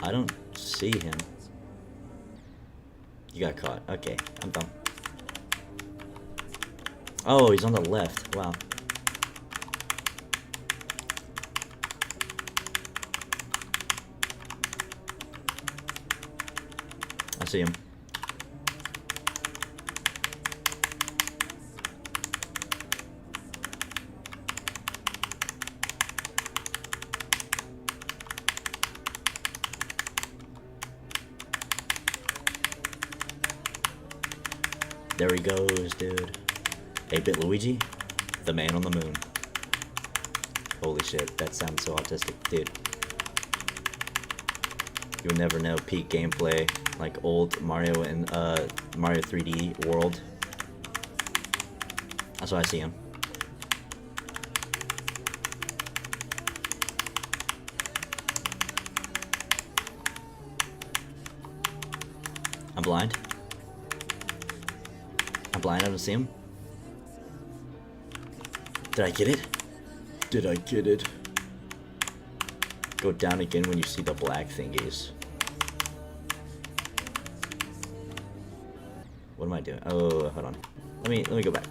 I don't see him. You got caught. Okay, I'm done. Oh, he's on the left. Wow. I see him. There he goes, dude. 8-bit Luigi, the man on the moon. Holy shit, that sounds so autistic, dude. You'll never know peak gameplay like old Mario and Mario 3D World. That's why I see him. I'm blind. I'm blind, I don't see him. Did I get it? Did I get it? Go down again when you see the black thingies. What am I doing? Oh, hold on. Let me go back.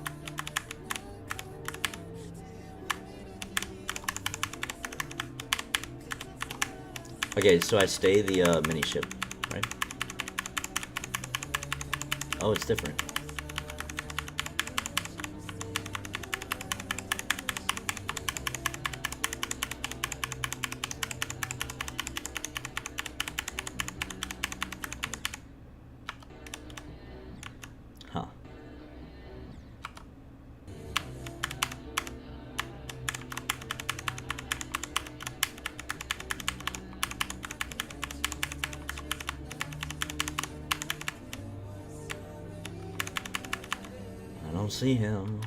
Okay, so I stay the mini ship, right? Oh, it's different. Huh. I don't see him.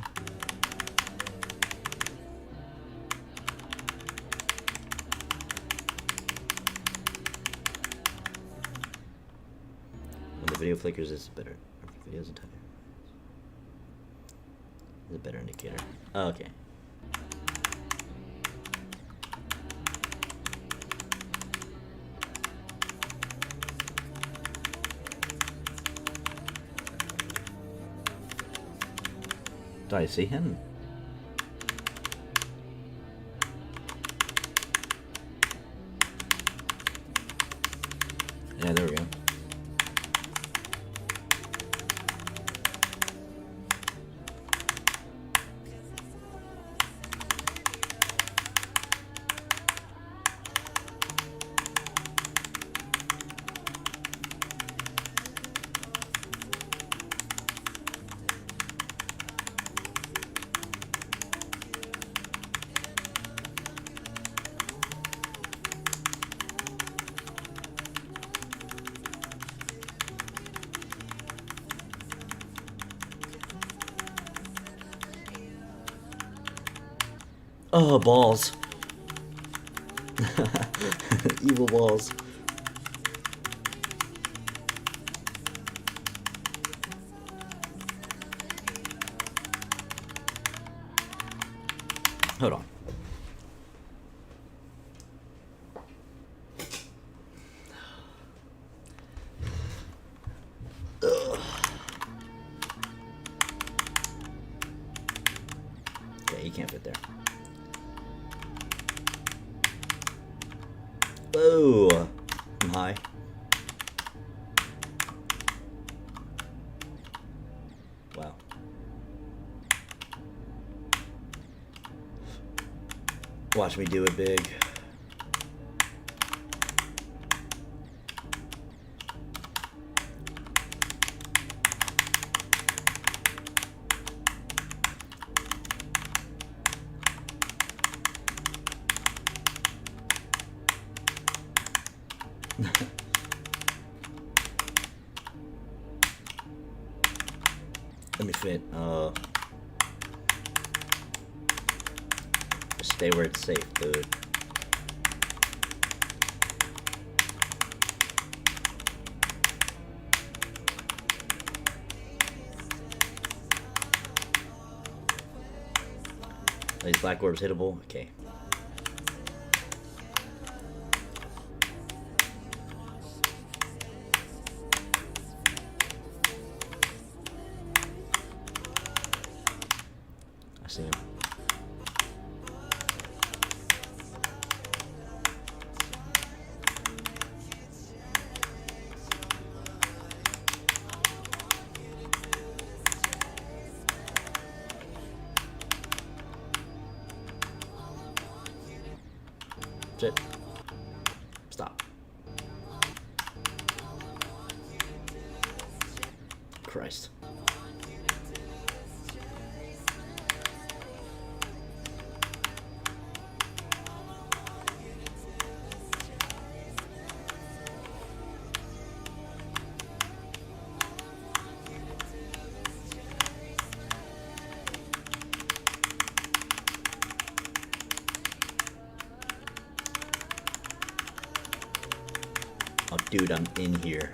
When the video flickers, it's better. Videos and time. Is a better indicator. Oh, okay. Do I see him? Yeah, there we go. Oh, balls. Evil balls. Hold on. Okay, you can't fit there. Whoa! I'm high. Wow. Watch me do it big. Let me fit. Just stay where it's safe, dude. Are these black orbs hittable? Okay. I see him. Shit. Stop. Christ. Oh, dude, I'm in here.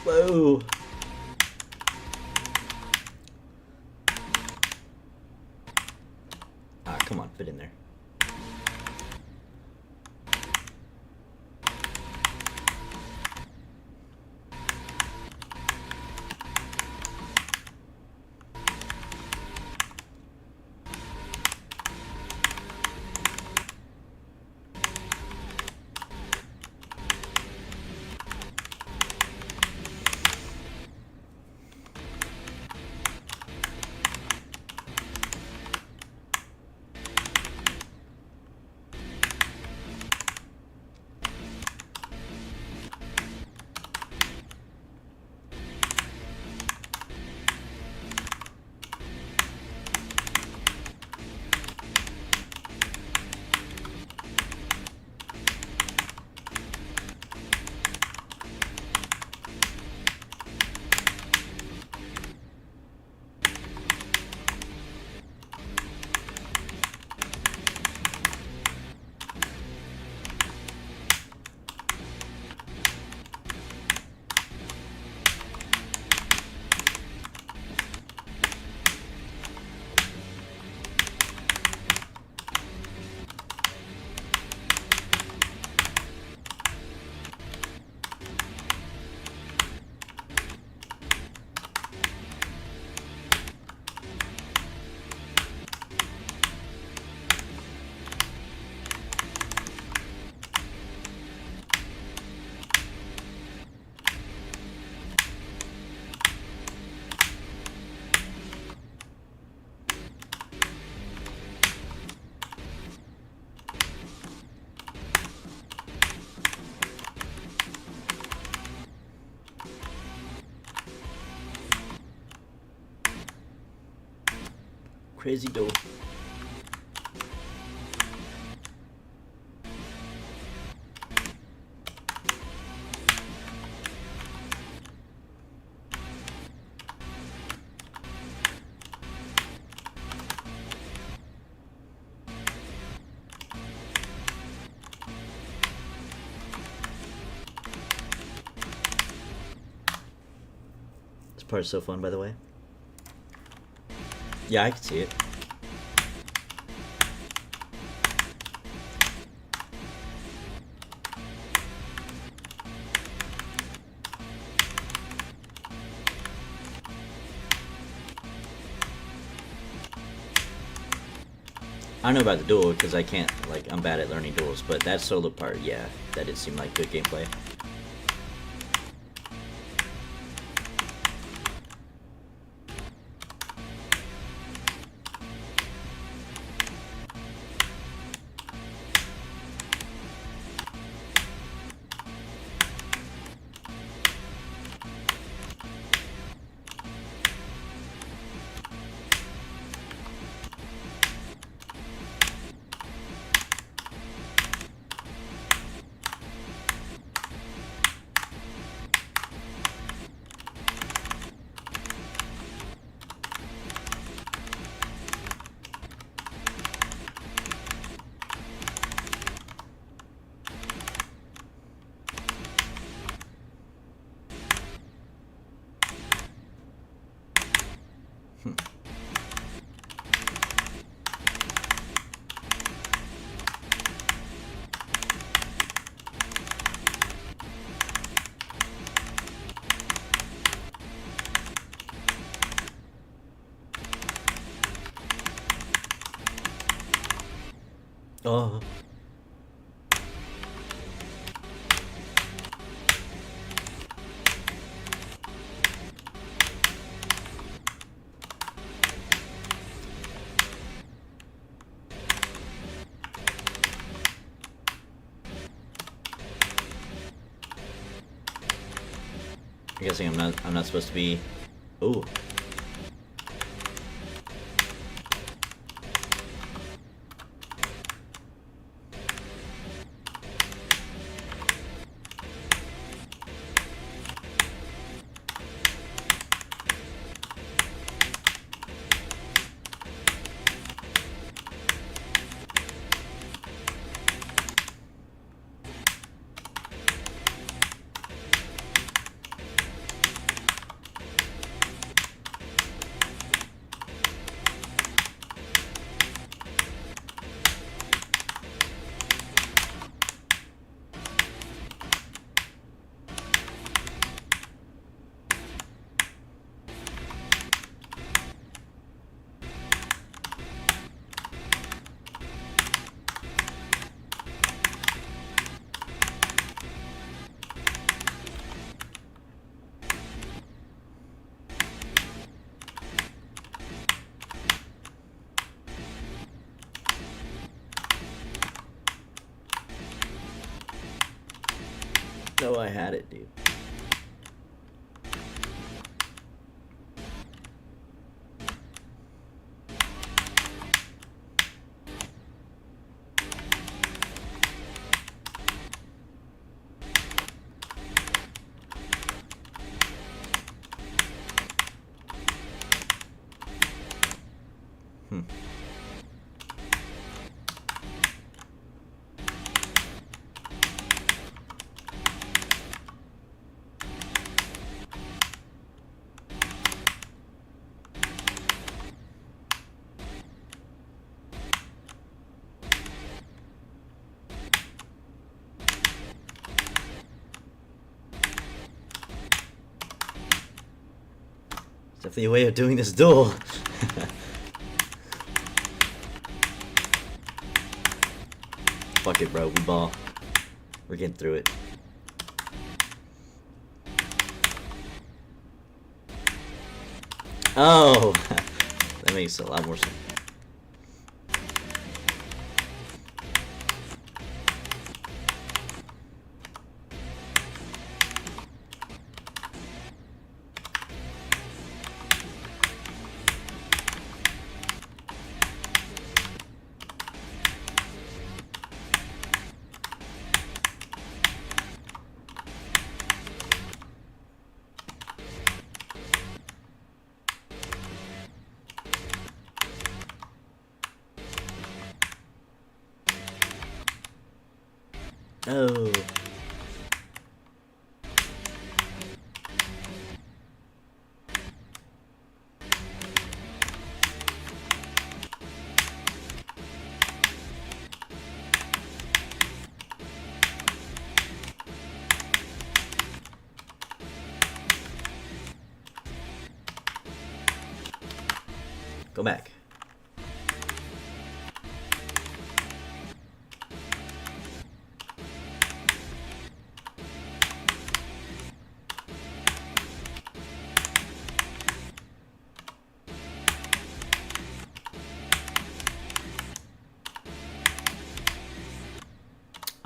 Whoa. Ah, come on, fit in there. Crazy dope. This part is so fun, by the way. Yeah, I can see it. I don't know about the duel because I can't, like, I'm bad at learning duels, but that solo part, yeah, that did seem like good gameplay. Oh. I'm guessing I'm not supposed to be. Ooh. No, I had it, dude. Definitely a way of doing this duel. Fuck it, bro. We ball. We're getting through it. Oh! That makes a lot more sense. No. Go back.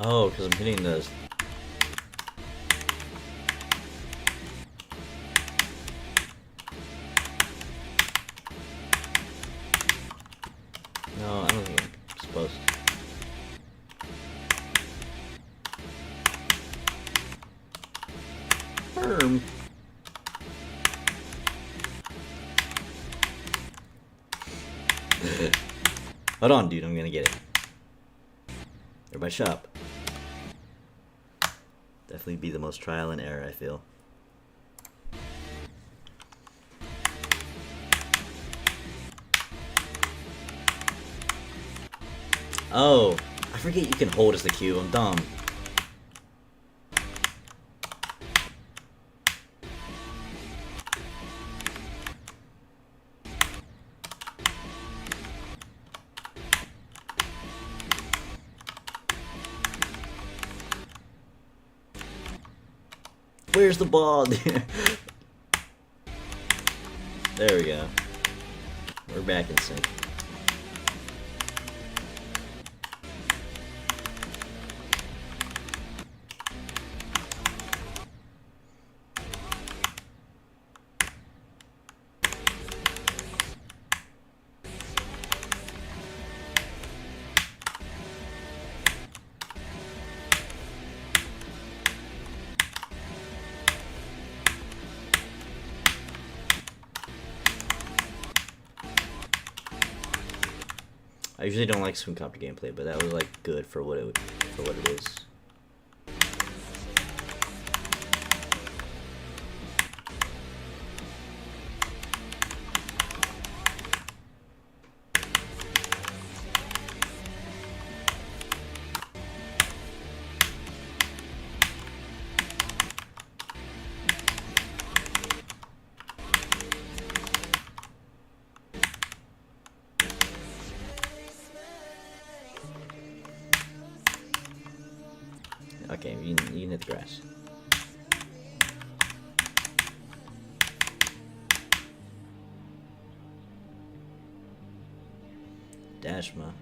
Oh, because I'm hitting those. No, I don't think I'm supposed to. Firm. Hold on, dude. I'm gonna get it. Everybody shop. Definitely be the most trial and error, I feel. Oh, I forget you can hold as the Q. I'm dumb. Where's the ball, dude? There we go. We're back in sync. I usually don't like swing copter gameplay, but that was like good for what it is. Okay, you can hit the grass. Dashma.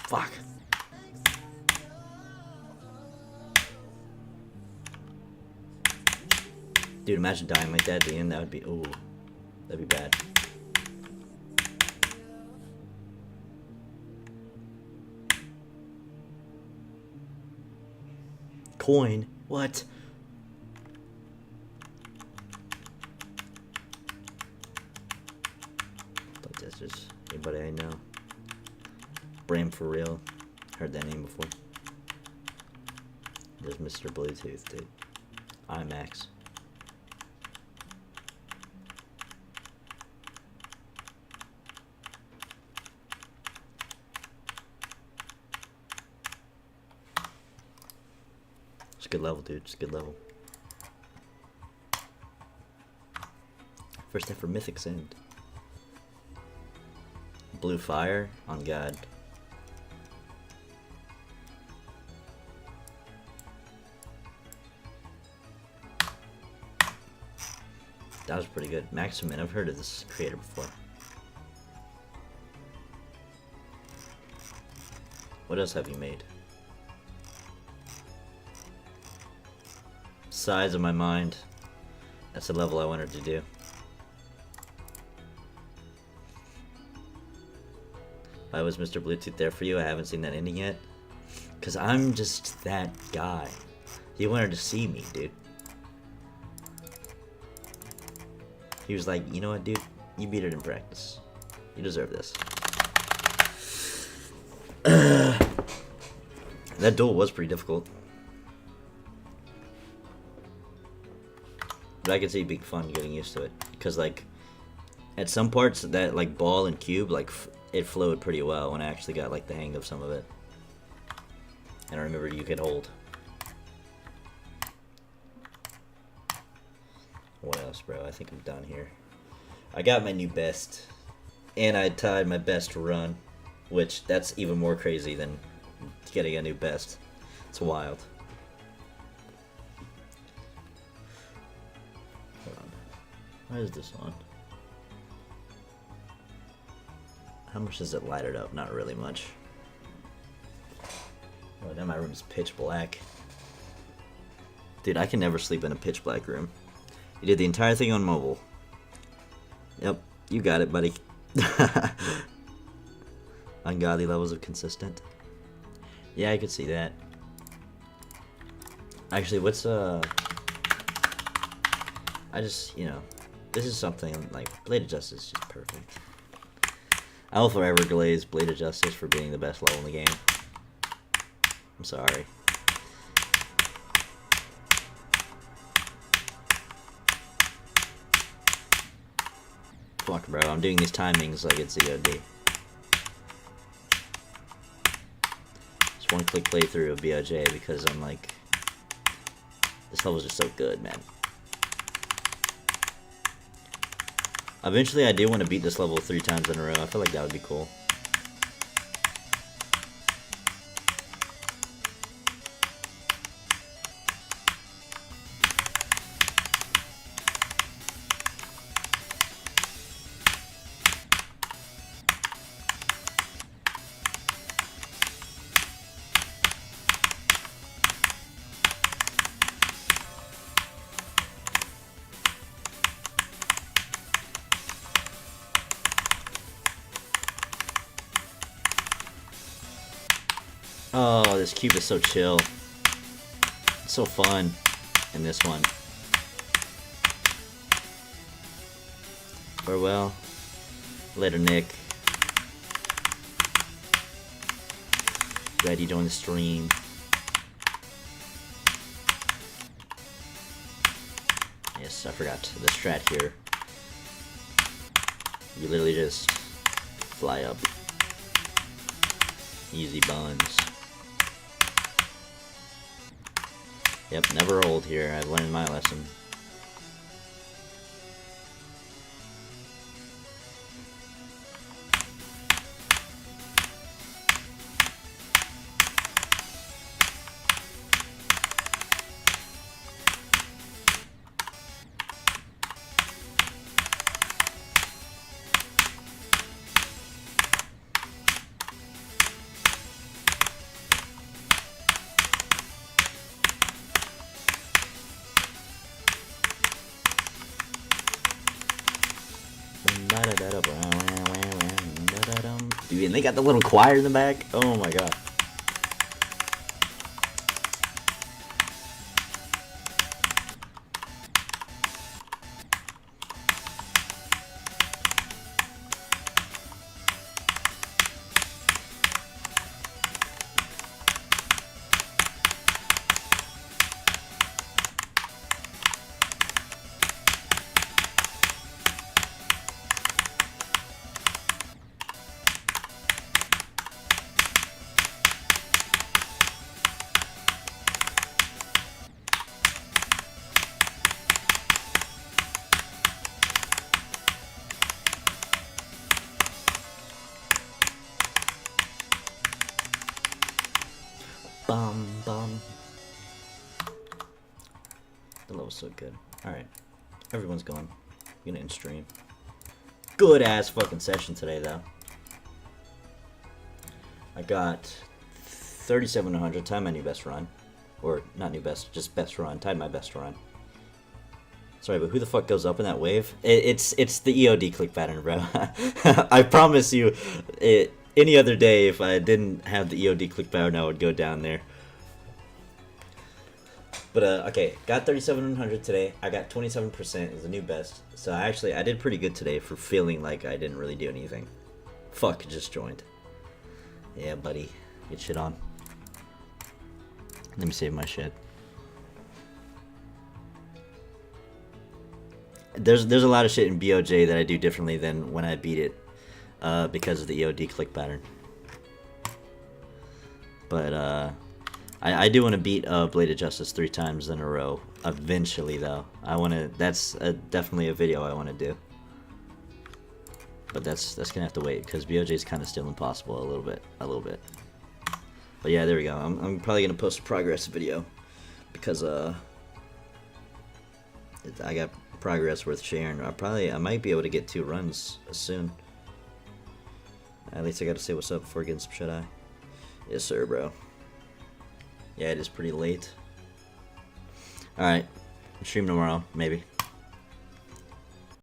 Fuck. Dude, imagine dying like that at the end. That would be, ooh, that'd be bad. Coin? What? Like that's just anybody I know. Bram for real. Heard that name before. There's Mr. Bluetooth, dude. IMAX. It's a good level, dude. It's a good level. First ever Mythic's End. Blue Fire? On God. That was pretty good. Maximin, I've heard of this creator before. What else have you made? Size of my mind. That's the level I wanted to do. Why was Mr. Bluetooth there for you? I haven't seen that ending yet. Cause I'm just that guy. He wanted to see me, dude. He was like, you know what, dude? You beat it in practice. You deserve this. That duel was pretty difficult. But I could see it being fun getting used to it. Because, like, at some parts, that, like, ball and cube, like, it flowed pretty well when I actually got, like, the hang of some of it. And I remember you could hold. What else, bro? I think I'm done here. I got my new best. And I tied my best run. Which, that's even more crazy than getting a new best. It's wild. Hold on. Why is this on? How much does it light it up? Not really much. Oh, now my room is pitch black. Dude, I can never sleep in a pitch black room. You did the entire thing on mobile. Yep, you got it, buddy. Ungodly levels of consistent. Yeah, I could see that. Actually, what's I just, you know, this is something like Blade of Justice is just perfect. I will forever glaze Blade of Justice for being the best level in the game. I'm sorry. Fuck, bro. I'm doing these timings like it's EOD. Just one click playthrough of BOJ because I'm like, this level's just so good, man. Eventually, I do want to beat this level 3 times in a row. I feel like that would be cool. Oh, this cube is so chill. It's so fun in this one. Farewell. Later, Nick. Glad you joined the stream. Yes, I forgot the strat here. You literally just fly up. Easy buns. Yep, never old here. I've learned my lesson. Dude, and they got the little choir in the back. Oh my god. Bum bum. The level's so good. Alright. Everyone's gone. I'm gonna end stream. Good ass fucking session today though. I got 3700, tied my new best run. Or not new best, just best run. Tied my best run. Sorry, but who the fuck goes up in that wave? It's the EOD click pattern, bro. I promise you, any other day, if I didn't have the EOD click pattern, I would go down there. But, okay, got 3700 today. I got 27%, is the new best. So, I did pretty good today for feeling like I didn't really do anything. Fuck, just joined. Yeah, buddy. Get shit on. Let me save my shit. There's a lot of shit in BOJ that I do differently than when I beat it. Because of the EOD click pattern. But, I do want to beat Blade of Justice 3 times in a row. Eventually, though. That's definitely a video I want to do. But that's gonna have to wait, because BOJ is kind of still impossible a little bit. But yeah, there we go. I'm probably gonna post a progress video. Because, I got progress worth sharing. I might be able to get 2 runs soon. At least I gotta say what's up before getting some shut-eye. Yes, sir, bro. Yeah, it is pretty late. Alright. Stream tomorrow, maybe.